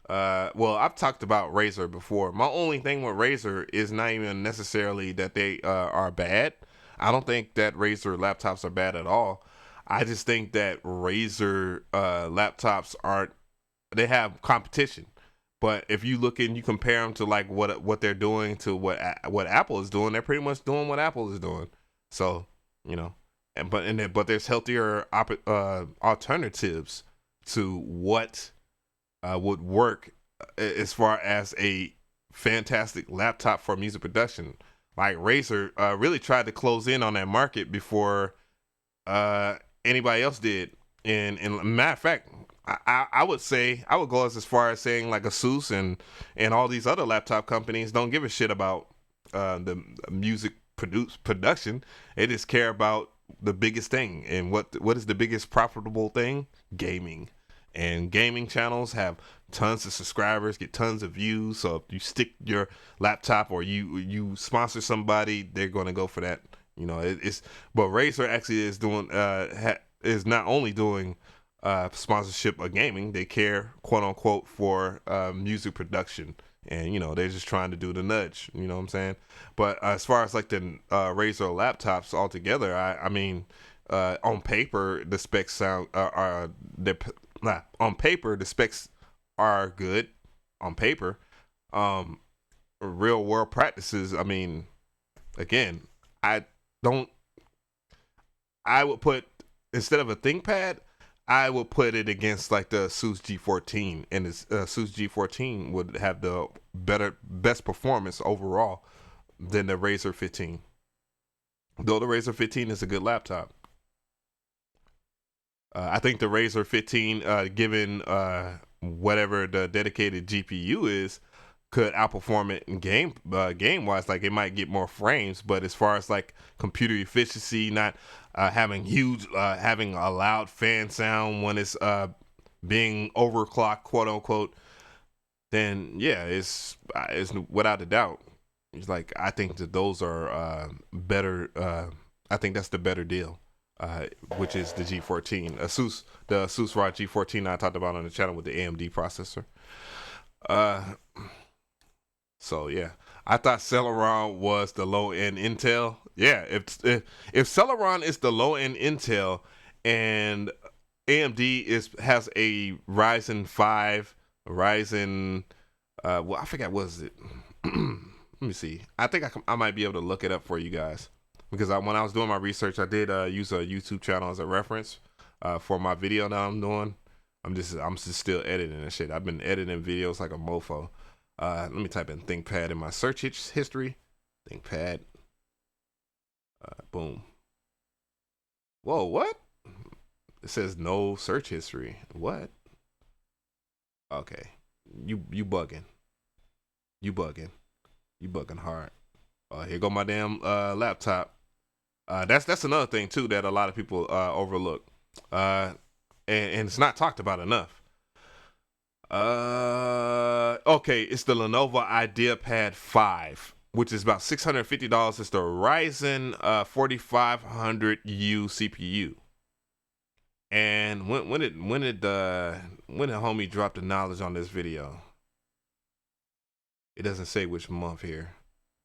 Well, I've talked about Razer before. My only thing with Razer is not even necessarily that they are bad. I don't think that Razer laptops are bad at all. I just think that Razer laptops they have competition. But if you look and you compare them to like what they're doing to what Apple is doing, they're pretty much doing what Apple is doing. So but there's healthier alternatives to what would work as far as a fantastic laptop for music production. Like Razer really tried to close in on that market before anybody else did. And matter of fact, I would go as far as saying like ASUS and all these other laptop companies don't give a shit about the music production. They just care about the biggest thing. And what is the biggest profitable thing? Gaming. And gaming channels have tons of subscribers, get tons of views. So if you stick your laptop or you sponsor somebody, they're going to go for that. But Razer actually is doing is not only doing sponsorship of gaming, they care, quote unquote, for music production. And they're just trying to do the nudge. You know what I'm saying? But as far as like the Razer laptops altogether, I mean, on paper the specs on paper the specs are good. On paper, real world practices. I mean, again, I would put, instead of a ThinkPad, I would put it against like the ASUS G14, and the ASUS G14 would have the best performance overall than the Razer 15. Though the Razer 15 is a good laptop. I think the Razer 15, given whatever the dedicated GPU is, could outperform it in game wise. Like it might get more frames, but as far as like computer efficiency, not having a loud fan sound when it's being overclocked, quote unquote, then yeah, it's without a doubt. It's like, I think that those are better. I think that's the better deal. Which is the G14, the ASUS ROG G14 I talked about on the channel with the AMD processor. So yeah, I thought Celeron was the low end Intel. Yeah, if Celeron is the low end Intel and AMD has a Ryzen 5, Ryzen, well, I forgot, what is it? Let me see. I think I might be able to look it up for you guys. Because when I was doing my research, I did use a YouTube channel as a reference for my video that I'm doing. I'm just still editing and shit. I've been editing videos like a mofo. Let me type in ThinkPad in my search history. ThinkPad. Boom. Whoa, what? It says no search history. What? Okay. You bugging. You bugging hard. Here go my damn laptop. That's another thing too that a lot of people overlook, and it's not talked about enough. Okay, it's the Lenovo IdeaPad 5. which is about $650. It's the Ryzen 4500U CPU. And when did homie drop the knowledge on this video? It doesn't say which month here.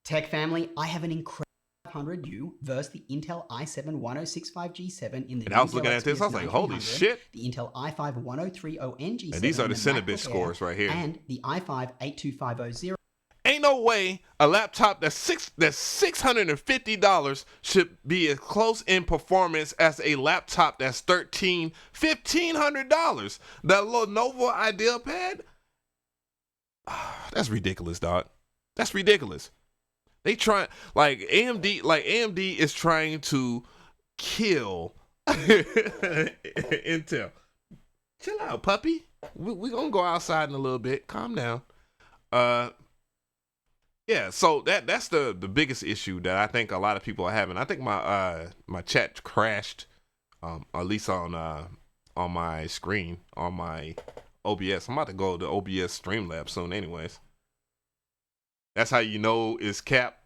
Tech family, I have an incredible 500U versus the Intel i7-1065G7 in the and I was looking at this, I was like, holy shit. The Intel i5-1030NG7. And these are the Cinnabit MacBook scores Air, right here. And the i5-82500. Ain't no way a laptop that's $650 should be as close in performance as a laptop that's $1,500. That Lenovo IdeaPad? That's ridiculous, dog. That's ridiculous. They try AMD is trying to kill Intel. Chill out, puppy. We're gonna go outside in a little bit. Calm down. Yeah, so that's the biggest issue that I think a lot of people are having. I think my chat crashed, at least on my screen, on my OBS. I'm about to go to OBS Streamlabs soon anyways. That's how you know it's cap.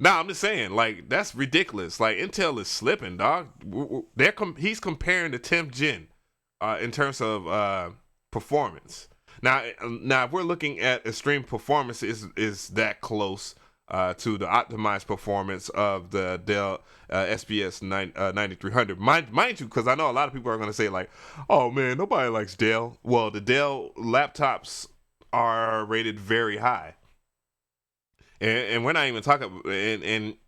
Nah, I'm just saying, like, that's ridiculous. Like, Intel is slipping, dog. He's comparing the 10th gen in terms of performance. Now, if we're looking at extreme performance, is that close to the optimized performance of the Dell SPS 9300? Mind you, because I know a lot of people are going to say, like, oh, man, nobody likes Dell. Well, the Dell laptops are rated very high. And we're not even talking,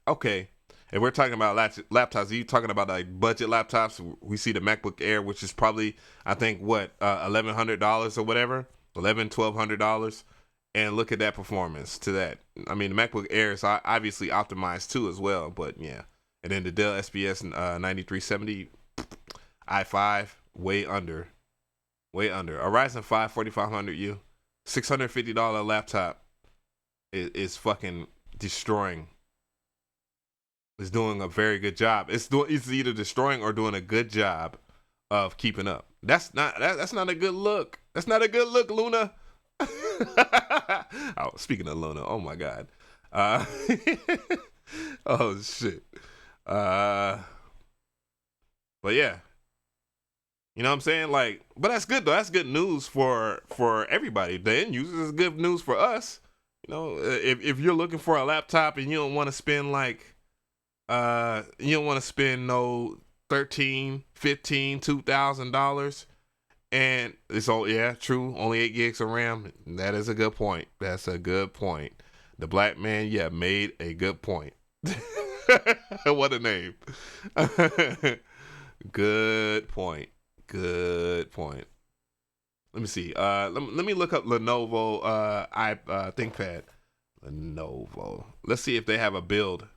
okay, and we're talking about laptops. Are you talking about like budget laptops? We see the MacBook Air, which is probably, I think, what, $1,100 or whatever, $1,200, and look at that performance to that. I mean, the MacBook Air is obviously optimized too as well, but yeah. And then the Dell SPS 9370 i5, way under. A Ryzen 5 4500U, $650 laptop is fucking destroying. It's doing a very good job. It's either destroying or doing a good job of keeping up. That's not a good look. That's not a good look, Luna. Oh, speaking of Luna, oh my god. Oh shit. But yeah. You know what I'm saying? Like, but that's good though. That's good news for everybody. The end users is good news for us. You know, if you're looking for a laptop and you don't want to spend like you don't want to spend no $1,300, $1,500, $2,000, and it's all, yeah, true, only 8 gigs of RAM. That is a good point. That's a good point. The black man, yeah, made a good point. What a name. Good point. Good point. Let me see. Let me look up Lenovo ThinkPad. Lenovo. Let's see if they have a build.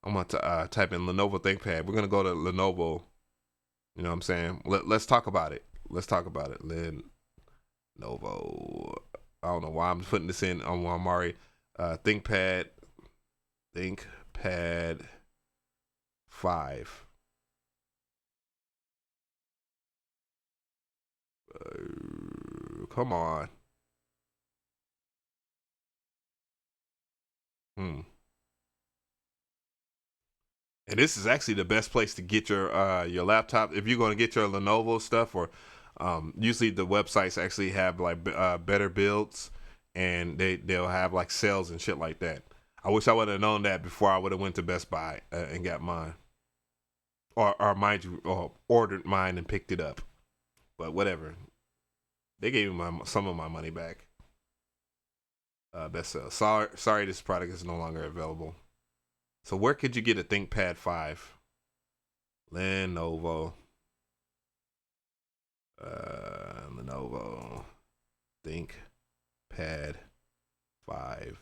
I'm going to type in Lenovo ThinkPad. We're going to go to Lenovo. You know what I'm saying? Let's talk about it. Lenovo. I don't know why I'm putting this in on Walmart. ThinkPad 5. Come on. And this is actually the best place to get your laptop if you're going to get your Lenovo stuff. Or usually the websites actually have like better builds, and they'll have like sales and shit like that. I wish I would have known that before I would have went to Best Buy and got mine, or mind you, ordered mine and picked it up. But whatever, they gave me some of my money back. Best sell. Sorry, this product is no longer available. So where could you get a ThinkPad 5? Lenovo. Lenovo ThinkPad 5.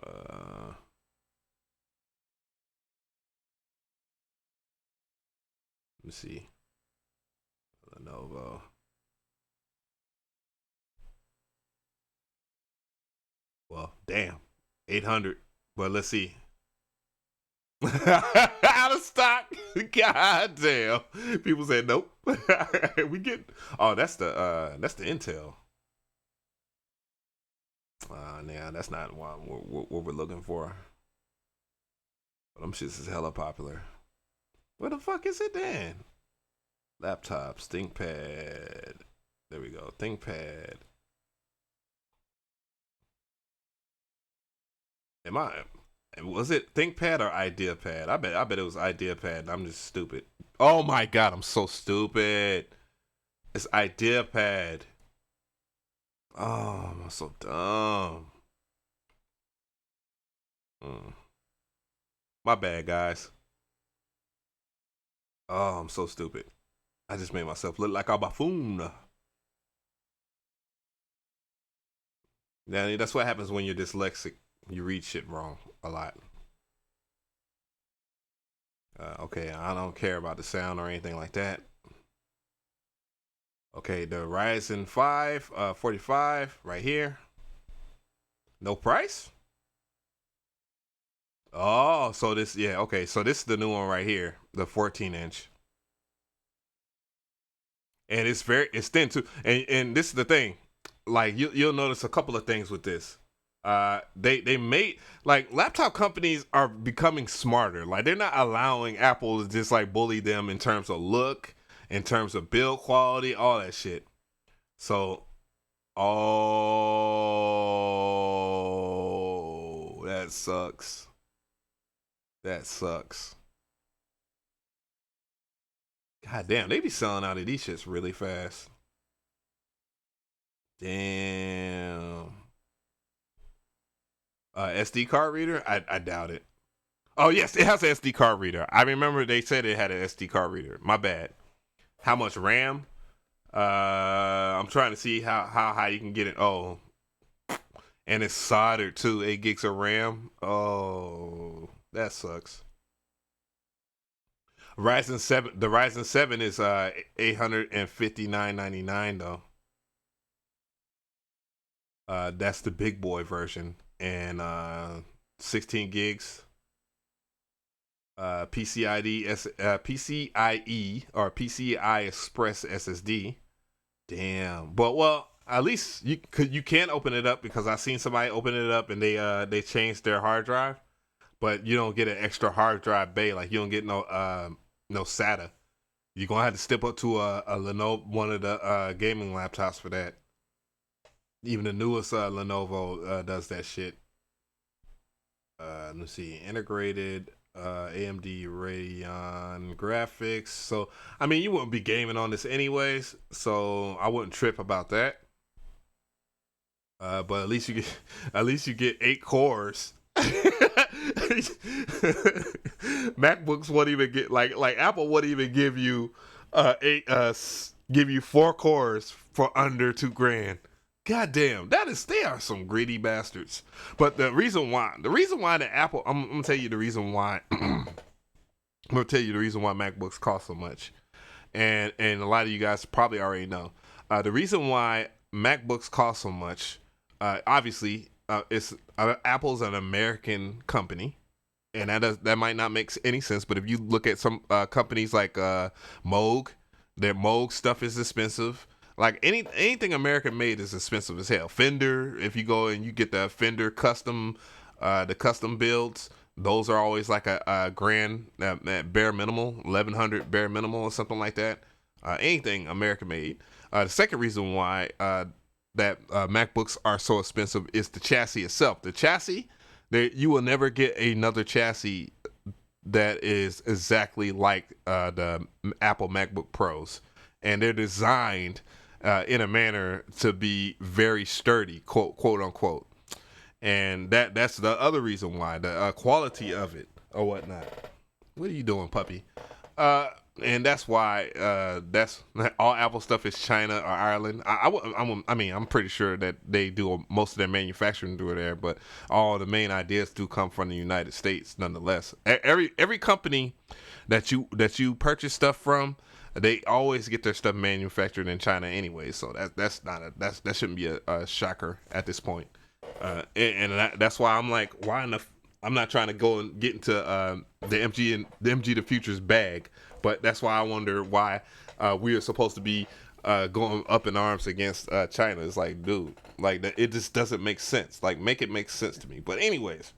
Let me see. Lenovo. Well, damn. 800. But let's see. Out of stock. God damn. People said nope. We get. Oh, that's the Intel. Nah, that's not what we're looking for. But them shits is hella popular. Where the fuck is it then? Laptops, ThinkPad. There we go. ThinkPad. Was it ThinkPad or IdeaPad? I bet it was IdeaPad. I'm just stupid. Oh my god, I'm so stupid. It's IdeaPad. Oh, I'm so dumb. My bad, guys. Oh, I'm so stupid. I just made myself look like a buffoon. Yeah, that's what happens when you're dyslexic. You read shit wrong a lot. Okay, I don't care about the sound or anything like that. Okay, the Ryzen 5 45 right here. No price? Oh, so this, yeah, okay. So this is the new one right here, the 14-inch. And it's thin too. And this is the thing. Like you'll notice a couple of things with this. They made, like, laptop companies are becoming smarter. Like, they're not allowing Apple to just like bully them in terms of look, in terms of build quality, all that shit. So, oh, that sucks. That sucks. God damn, they be selling out of these shits really fast. Damn. SD card reader? I doubt it. Oh yes, it has an SD card reader. I remember they said it had an SD card reader. My bad. How much RAM? I'm trying to see how high you can get it. Oh, and it's soldered too. 8 gigs of RAM. Oh, that sucks. Ryzen 7. The Ryzen 7 is $859.99 though. That's the big boy version, and 16 gigs. PCIe or PCI Express SSD. Damn. But well, at least you can open it up, because I seen somebody open it up and they changed their hard drive, but you don't get an extra hard drive bay. Like, you don't get no SATA. You're gonna have to step up to a Lenovo, one of the gaming laptops for that. Even the newest Lenovo does that shit. Let's see, integrated AMD Radeon graphics. So I mean, you wouldn't be gaming on this anyways, so I wouldn't trip about that. But at least you get 8 cores. MacBooks won't even get, like Apple wouldn't even give you give you 4 cores for under $2,000. God damn, they are some greedy bastards. But the reason why the Apple, I'm gonna tell you the reason why. I'm gonna tell you the reason why MacBooks cost so much, and a lot of you guys probably already know. The reason why MacBooks cost so much, obviously, it's Apple's an American company, and that might not make any sense. But if you look at some companies like Moog, their Moog stuff is expensive. Like, anything American made is expensive as hell. Fender, if you go and you get the Fender custom, the custom builds, those are always like a grand bare minimal, 1,100 bare minimal or something like that. Anything American made. The second reason why that MacBooks are so expensive is the chassis itself. The chassis, you will never get another chassis that is exactly like the Apple MacBook Pros, and they're designed in a manner to be very sturdy, quote unquote, and that's the other reason why, the quality of it or whatnot. What are you doing, puppy? And that's why that's all Apple stuff is China or Ireland. I mean, I'm pretty sure that they do most of their manufacturing through there, but all the main ideas do come from the United States, nonetheless. Every company that you purchase stuff from, they always get their stuff manufactured in China anyway. So that shouldn't be a shocker at this point. That's why I'm like, why enough? I'm not trying to go and get into the MG the Future's bag, but that's why I wonder why we are supposed to be going up in arms against China. It's like, dude, like it just doesn't make sense. Like, make it make sense to me. But anyways,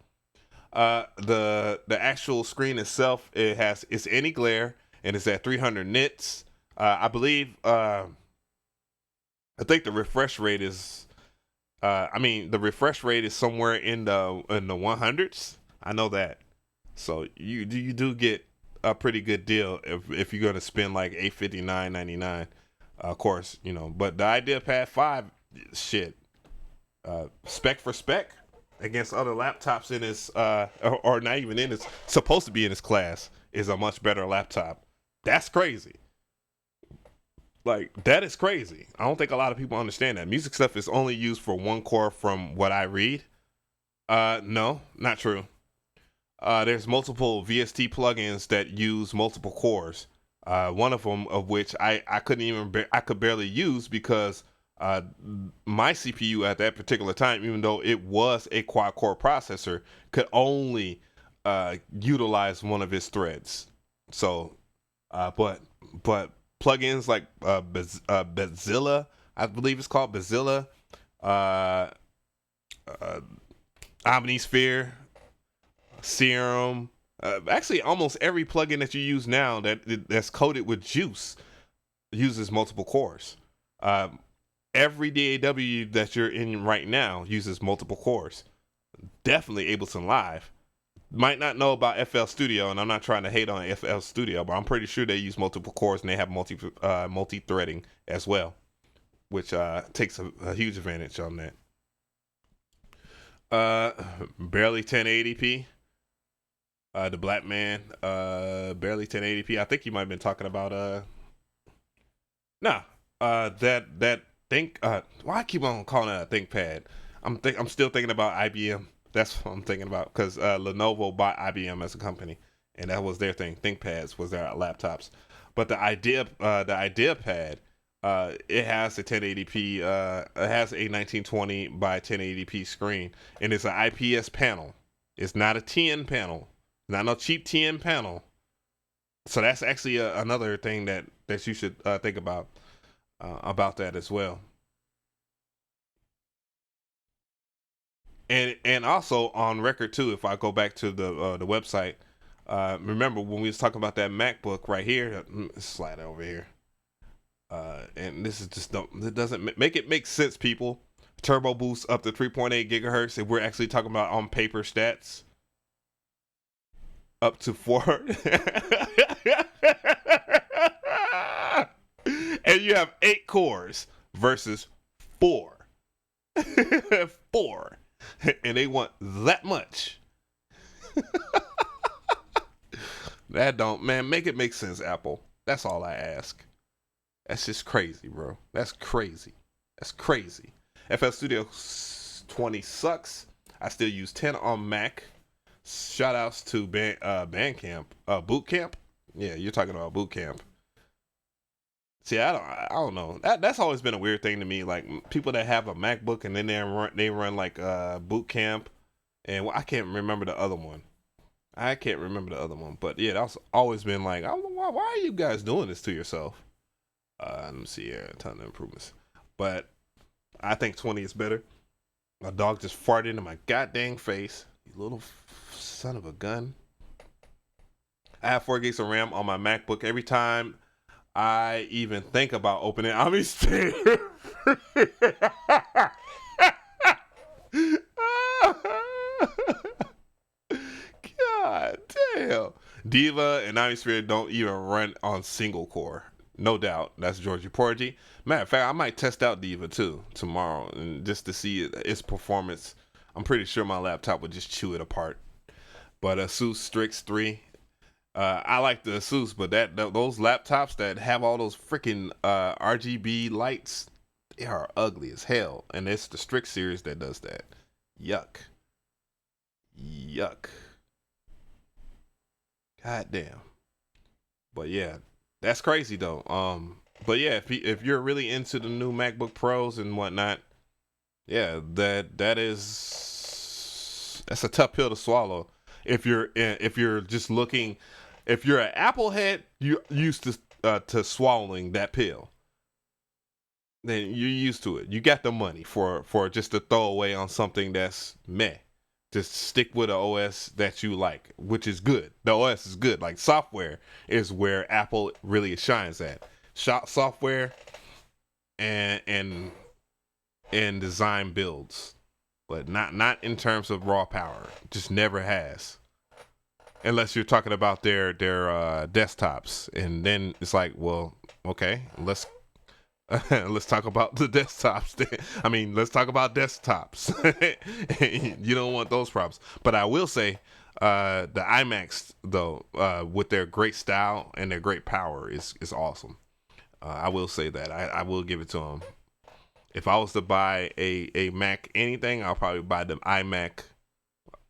the actual screen itself, it's anti-glare and it's at 300 nits. I believe I think the refresh rate is the refresh rate is somewhere in the 100s. I know that. So you do get a pretty good deal if you're gonna spend like $859.99. Of course, but the IdeaPad 5, shit, spec for spec against other laptops in its or not even in its supposed to be in its class, is a much better laptop. That's crazy. Like, that is crazy. I don't think a lot of people understand that. Music stuff is only used for one core from what I read. No, not true. There's multiple VST plugins that use multiple cores. One of them of which I could barely use because my CPU at that particular time, even though it was a quad core processor, could only utilize one of its threads. So, but plugins like Bazilla, I believe it's called Bazilla, Omnisphere, Serum. Actually, almost every plugin that you use now that's coated with juice uses multiple cores. Every DAW that you're in right now uses multiple cores. Definitely Ableton Live. Might not know about FL Studio, and I'm not trying to hate on FL Studio, but I'm pretty sure they use multiple cores and they have multi-threading as well, which takes a huge advantage on that. Barely 1080p. The Black Man, barely 1080p. I think you might have been talking about that think. Why I keep on calling it a ThinkPad? I'm still thinking about IBM. That's what I'm thinking about, because Lenovo bought IBM as a company, and that was their thing. ThinkPads was their laptops, but the IdeaPad, it has a 1080p. It has a 1920 by 1080p screen, and it's an IPS panel. It's not a TN panel. Not no cheap TN panel. So that's actually another thing that you should think about that as well. And also on record too, if I go back to the website, remember when we was talking about that MacBook right here, slide it over here, and this is just it doesn't make it make sense, people. Turbo boost up to 3.8 gigahertz, if we're actually talking about on paper stats. Up to 4. And you have 8 cores versus 4. 4. And they want that much. That don't, man, make it make sense, Apple. That's all I ask. That's just crazy, bro. That's crazy. That's crazy. FL Studio 20 sucks. I still use 10 on Mac. Shout outs to Bandcamp, Bootcamp. Yeah, you're talking about Bootcamp. See, I don't know. That's always been a weird thing to me. Like, people that have a MacBook and then they run like Bootcamp, and I can't remember the other one. But yeah, that's always been like, I don't know why are you guys doing this to yourself? Let me see here, a ton of improvements. But I think 20 is better. My dog just farted into my goddamn face. You little son of a gun. I have 4 gigs of RAM on my MacBook. Every time I even think about opening Omnisphere. God damn. Diva and Omnisphere don't even run on single core. No doubt. That's Georgie Porgy. Matter of fact, I might test out Diva too tomorrow, and just to see its performance. I'm pretty sure my laptop would just chew it apart. But Asus Strix 3, I like the Asus, but those laptops that have all those freaking RGB lights, they are ugly as hell. And it's the Strix series that does that. Yuck. God damn. But yeah, that's crazy though. But yeah, if you're really into the new MacBook Pros and whatnot, yeah, that's a tough pill to swallow. If you're just looking, if you're an Apple head, you're used to swallowing that pill. then you're used to it. You got the money for just a throwaway on something that's meh. Just stick with an OS that you like, which is good. The OS is good. Like software is where Apple really shines at. Software and design builds, but not in terms of raw power. Just never has. Unless you're talking about their desktops, and then it's like, well, okay, let's let's talk about the desktops. I mean, let's talk about desktops. You don't want those problems. But I will say, the iMacs though, with their great style and their great power, is awesome. I will say that. I will give it to them. If I was to buy a Mac anything, I'll probably buy the iMac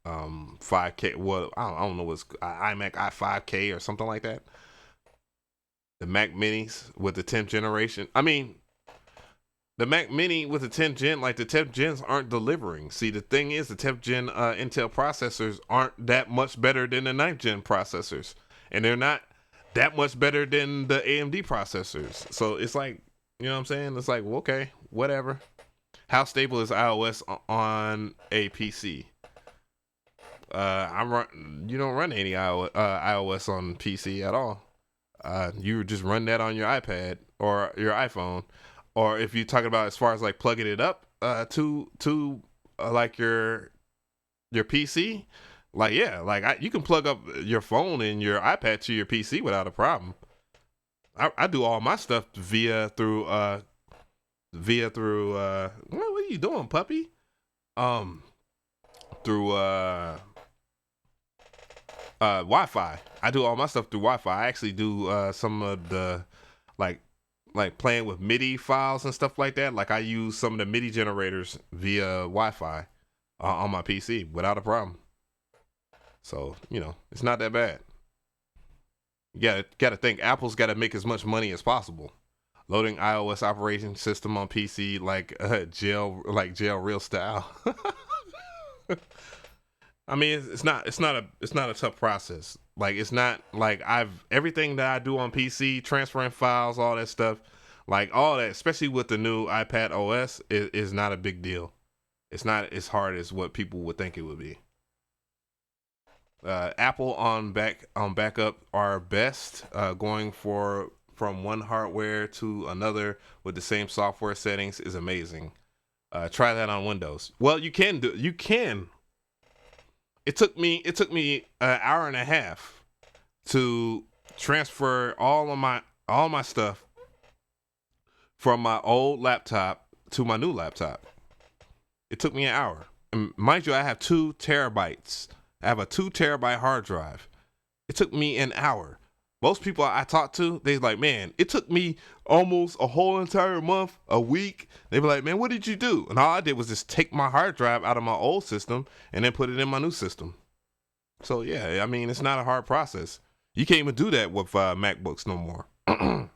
5K. Well, I don't know what's iMac i5K or something like that. The Mac Minis with the 10th generation. I mean, the Mac Mini with the 10th gen, like the 10th gens aren't delivering. See, the thing is, the 10th gen Intel processors aren't that much better than the 9th gen processors, and they're not that much better than the AMD processors. So it's like, you know what I'm saying? It's like, well, okay, whatever. How stable is iOS on a PC? You don't run any iOS on PC at all. You just run that on your iPad or your iPhone, or if you're talking about as far as like plugging it up to like your PC, like yeah, like you can plug up your phone and your iPad to your PC without a problem. I do all my stuff through what are you doing, puppy? Through Wi-Fi. I do all my stuff through Wi-Fi. I actually do some of the like playing with MIDI files and stuff like that. Like I use some of the MIDI generators via Wi-Fi on my PC without a problem. So, you know, it's not that bad. You gotta think Apple's gotta make as much money as possible. Loading iOS operating system on PC like jail real style. I mean, it's not a tough process. Like it's not like everything that I do on PC, transferring files, all that stuff, like all that, especially with the new iPad OS, is not a big deal. It's not as hard as what people would think it would be. Apple on backup are best, going from one hardware to another with the same software settings is amazing. Try that on Windows. Well, you can. It took me an hour and a half to transfer all my stuff from my old laptop to my new laptop. It took me an hour. And mind you, I have 2 terabytes. I have a 2 terabyte hard drive. It took me an hour. Most people I talk to, they're like, man, it took me almost a whole entire month, a week. They be like, man, what did you do? And all I did was just take my hard drive out of my old system and then put it in my new system. So, yeah, I mean, it's not a hard process. You can't even do that with MacBooks no more. That's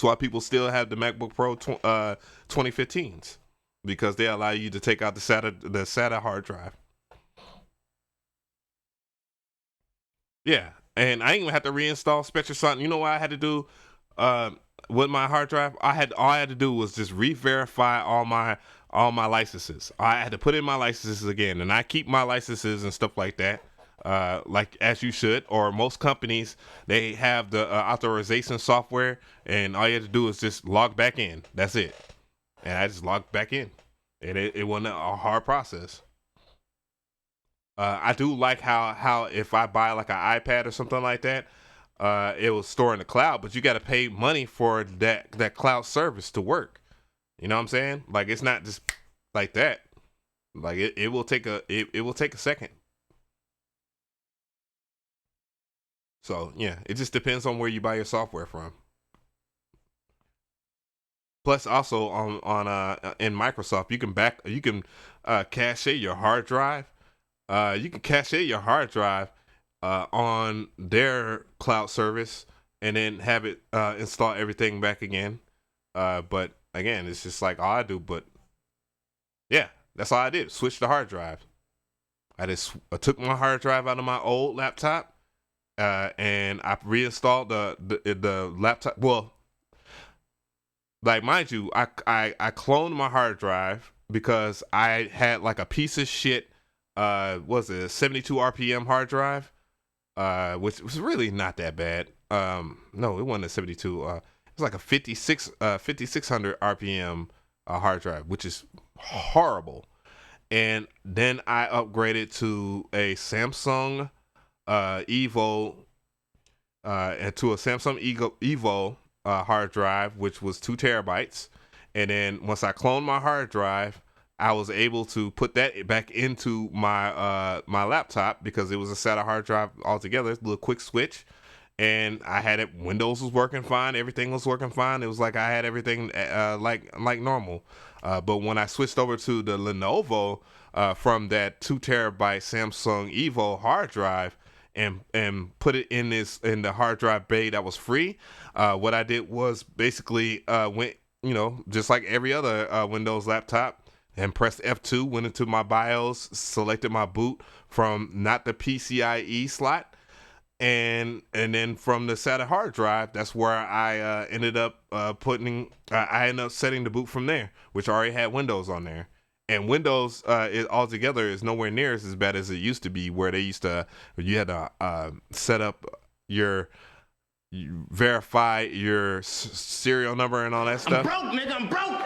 why people still have the MacBook Pro 2015s, because they allow you to take out the SATA hard drive. Yeah. And I didn't even have to reinstall Spectre something. You know what I had to do with my hard drive? All I had to do was just re-verify all my licenses. I had to put in my licenses again, and I keep my licenses and stuff like that, like as you should. Or most companies, they have the authorization software, and all you have to do is just log back in. That's it. And I just logged back in, and it wasn't a hard process. I do like how if I buy like an iPad or something like that, it will store in the cloud, but you got to pay money for that cloud service to work. You know what I'm saying? Like it's not just like that. Like it will take a second. So yeah, it just depends on where you buy your software from. Plus, also on in Microsoft, you can cache your hard drive. You can cache your hard drive on their cloud service and then have it install everything back again. But again, it's just like all I do. But yeah, that's all I did. Switch the hard drive. I took my hard drive out of my old laptop, and I reinstalled the laptop. Well, like mind you, I cloned my hard drive because I had like a piece of shit. Was it a 72 RPM hard drive? Which was really not that bad. No, it wasn't a 72. It was like a 5600 RPM hard drive, which is horrible. And then I upgraded to a Samsung Evo, and to a Samsung Evo hard drive, which was 2 terabytes. And then once I cloned my hard drive, I was able to put that back into my my laptop because it was a SATA hard drive altogether. A little quick switch, and I had it. Windows was working fine. Everything was working fine. It was like I had everything like normal. But when I switched over to the Lenovo from that 2 terabyte Samsung Evo hard drive and put it in the hard drive bay that was free, what I did was basically went, just like every other Windows laptop, and pressed F2, went into my BIOS, selected my boot from not the PCIe slot, and then from the SATA hard drive, that's where I ended up I ended up setting the boot from there, which already had Windows on there. And Windows altogether is nowhere near as bad as it used to be, where you had to set up you verify your serial number and all that stuff. I'm broke, nigga, I'm broke!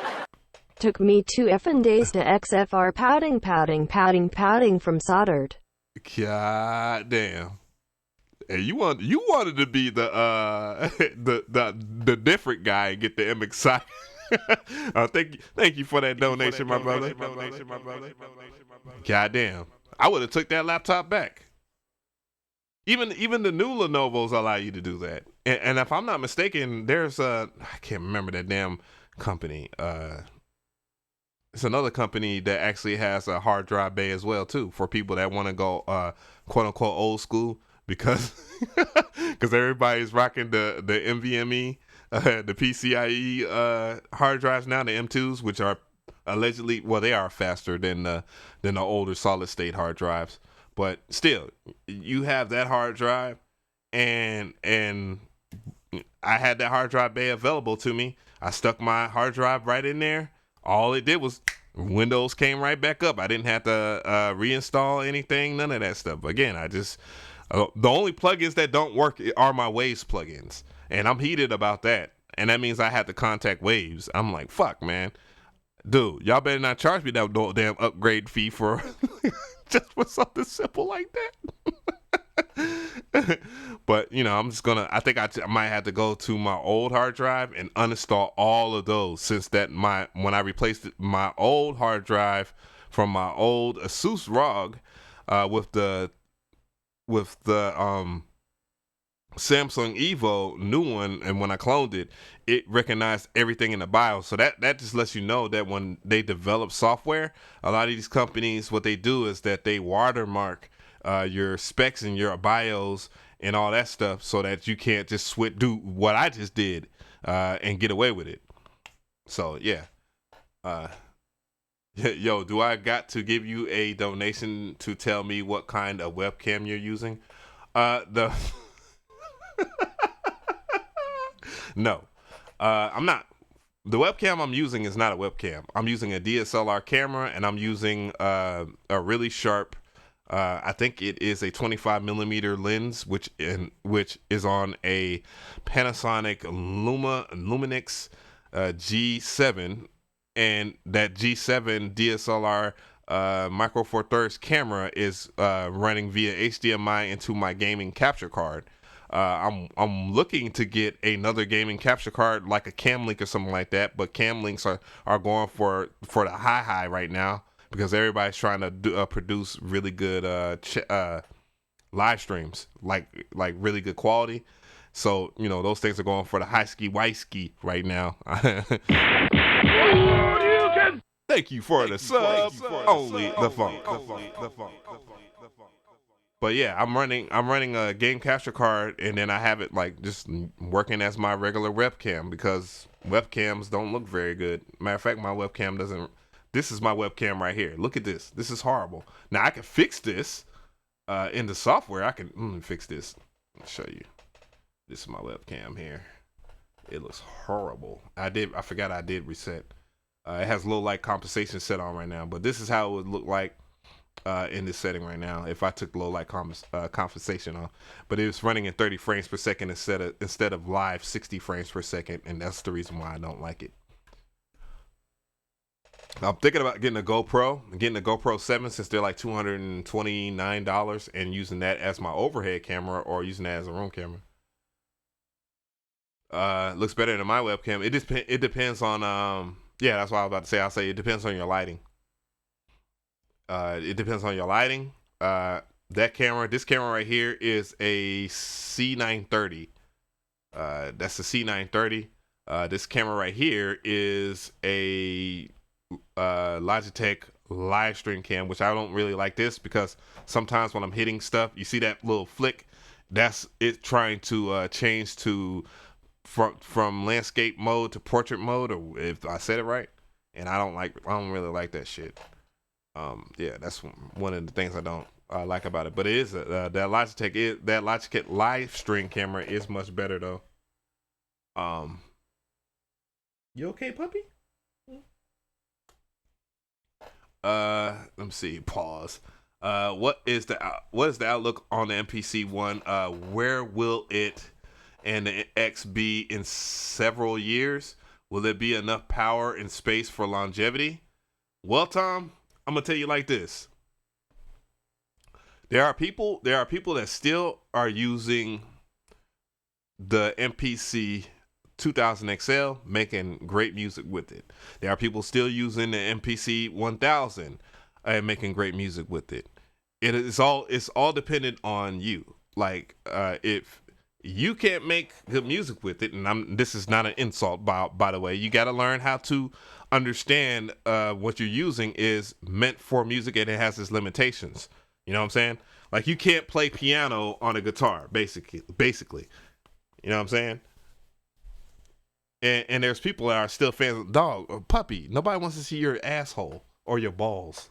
Took me 2 effing days to XFR pouting from soldered. God damn. And you wanted to be the the different guy and get the MXI. Thank you for that donation, my brother. God damn. I would have took that laptop back. Even the new Lenovo's allow you to do that. And if I'm not mistaken, there's I can't remember that damn company. It's another company that actually has a hard drive bay as well too, for people that want to go quote unquote old school, because everybody's rocking the NVMe, the PCIe hard drives now, the M2s, which are allegedly, they are faster than the older solid state hard drives. But still, you have that hard drive, and I had that hard drive bay available to me. I stuck my hard drive right in there. All it did was Windows came right back up. I didn't have to reinstall anything, none of that stuff. Again, I just the only plugins that don't work are my Waves plugins, and I'm heated about that. And that means I had to contact Waves. I'm like, fuck, man, dude, y'all better not charge me that damn upgrade fee for just for something simple like that. But I'm just gonna, I think I might have to go to my old hard drive and uninstall all of those, since when I replaced my old hard drive from my old Asus ROG with the Samsung Evo new one, and when I cloned it, it recognized everything in the BIOS. So that just lets you know that when they develop software, a lot of these companies, what they do is that they watermark your specs and your BIOS and all that stuff, so that you can't just do what I just did and get away with it. So yeah. Yo, do I got to give you a donation to tell me what kind of webcam you're using? No, I'm not. The webcam I'm using is not a webcam. I'm using a DSLR camera, and I'm using a really sharp, I think it is a 25 millimeter lens, which is on a Panasonic Lumix G7, and that G7 DSLR Micro Four Thirds camera is running via HDMI into my gaming capture card. I'm looking to get another gaming capture card, like a Camlink or something like that, but Camlinks are going for the high right now, because everybody's trying to produce really good live streams, like really good quality. So those things are going for the high ski white ski right now. Thank you for the sub. Only the funk. But yeah, I'm running a game capture card, and then I have it like just working as my regular webcam, because webcams don't look very good. Matter of fact, my webcam doesn't. This is my webcam right here. Look at this. This is horrible. Now I can fix this in the software. I can fix this. I'll show you. This is my webcam here. It looks horrible. I forgot I did reset. It has low light compensation set on right now, but this is how it would look like in this setting right now if I took low light compensation off. But it was running in 30 frames per second instead of live 60 frames per second, and that's the reason why I don't like it. I'm thinking about getting a GoPro 7 since they're like $229 and using that as my overhead camera or using that as a room camera. Looks better than my webcam. It depends on yeah, that's what I was about to say. I'll say it depends on your lighting. It depends on your lighting. This camera right here is a C930. That's a C930. This camera right here is a Logitech live stream cam, which I don't really like this because sometimes when I'm hitting stuff, you see that little flick. That's it trying to change to from landscape mode to portrait mode, or if I said it right, and I don't really like that shit. Yeah, that's one of the things I don't like about it. But it is that Logitech live stream camera is much better though. You okay, puppy? Let me see. Pause. What is the outlook on the MPC One? Where will it and the X be in several years? Will there be enough power and space for longevity? Well, Tom, I'm gonna tell you like this. There are people that still are using the MPC 2000 XL, making great music with it. There are people still using the MPC 1000 and making great music with it. It's all dependent on you. Like if you can't make good music with it, and this is not an insult by the way, you got to learn how to understand what you're using is meant for music and it has its limitations. You know what I'm saying? Like you can't play piano on a guitar, basically. You know what I'm saying? And there's people that are still fans of dog or puppy. Nobody wants to see your asshole or your balls.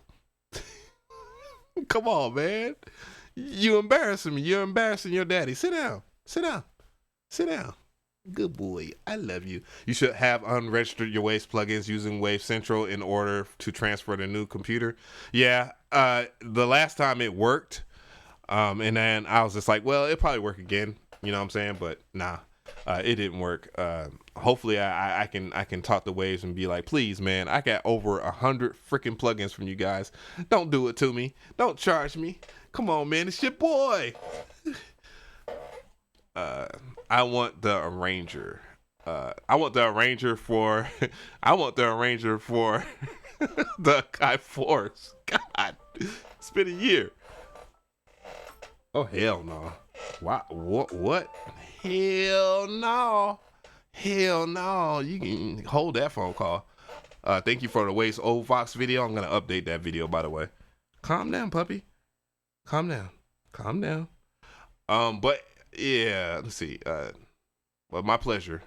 Come on, man. You embarrassing me. You're embarrassing your daddy. Sit down. Good boy. I love you. You should have unregistered your Waves plugins using Wave Central in order to transfer to new computer. Yeah. The last time it worked, and then I was just like, well, it'll probably work again. You know what I'm saying? But nah. It didn't work. Hopefully I can talk to Waves and be like, please, man, I got over 100 freaking plugins from you guys. Don't do it to me. Don't charge me. Come on, man. It's your boy. I want the arranger. I want the arranger for the Akai Force. God, it's been a year. Oh, hell no. What? Hell no. You can hold that phone call. Thank you for the Waves old Vox video. I'm going to update that video, by the way. Calm down, puppy. Calm down. But yeah, let's see. Well, my pleasure.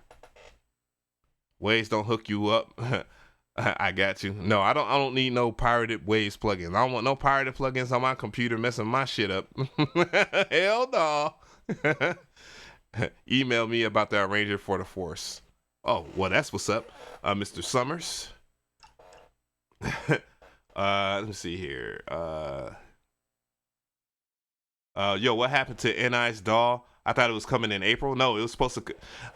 Waves don't hook you up. I got you. No, I don't need no pirated Waves plugins. I don't want no pirated plugins on my computer messing my shit up. Hell no. Email me about the arranger for the Force. Oh, well, that's what's up, Mr. Summers. Let me see here. Yo, what happened to NI's DAW? I thought it was coming in April. No, it was supposed to,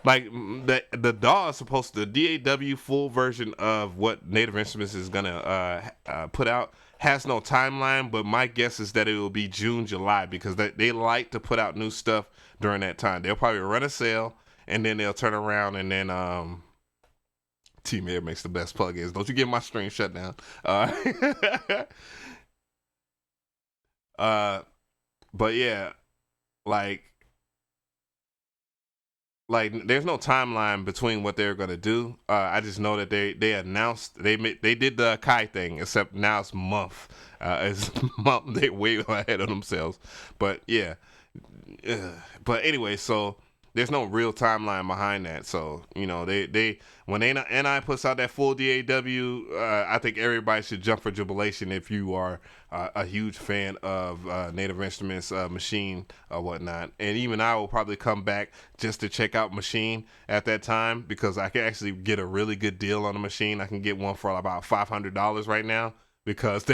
like, the DAW is supposed to, the DAW full version of what Native Instruments is gonna put out has no timeline, but my guess is that it will be June, July, because they like to put out new stuff during that time. They'll probably run a sale, and then they'll turn around, and then T-Mayor makes the best plugins. Don't you get my stream shut down. But yeah, like there's no timeline between what they're gonna do. I just know that they announced they did the Akai thing, except now it's month. They way ahead of themselves. But yeah, but anyway, so there's no real timeline behind that. So, you know, they when NI puts out that full DAW, I think everybody should jump for jubilation if you are a huge fan of Native Instruments, Machine, or whatnot. And even I will probably come back just to check out Machine at that time, because I can actually get a really good deal on the Machine. I can get one for about $500 right now, because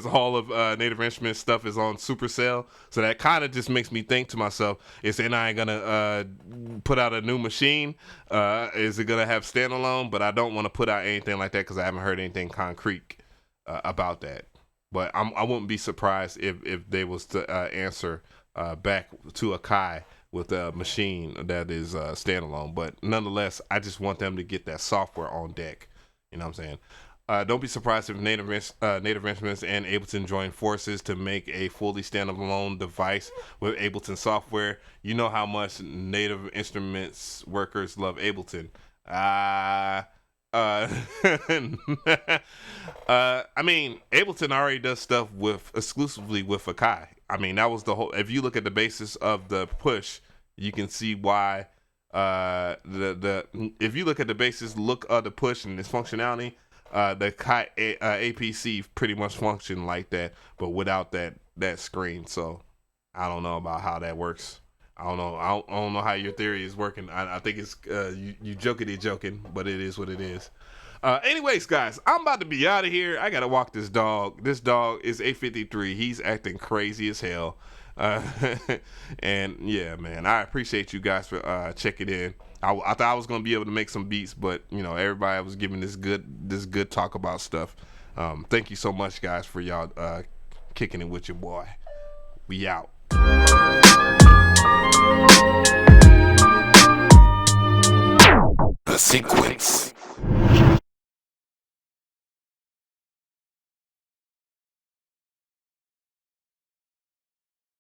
all of Native Instruments stuff is on super sale. So that kind of just makes me think to myself, is NI gonna put out a new Machine? Is it gonna have standalone? But I don't want to put out anything like that because I haven't heard anything concrete about that. But I wouldn't be surprised if they was to answer back to Akai with a Machine that is standalone. But nonetheless, I just want them to get that software on deck. You know what I'm saying? Don't be surprised if Native Instruments and Ableton join forces to make a fully standalone device with Ableton software. You know how much Native Instruments workers love Ableton. I mean, Ableton already does stuff exclusively with Akai. I mean, that was the whole. If you look at the basis of the push, you can see why. If you look at the basis, look of the push and its functionality, the Akai APC pretty much function like that, but without that screen. So I don't know about how that works. I don't know. I don't know how your theory is working. I think it's you joking, but it is what it is. Anyways, guys, I'm about to be out of here. I gotta walk this dog. This dog is 8:53. He's acting crazy as hell. And yeah, man, I appreciate you guys for checking in. I thought I was gonna be able to make some beats, but you know, everybody was giving this good talk about stuff. Thank you so much, guys, for y'all kicking it with your boy. We out.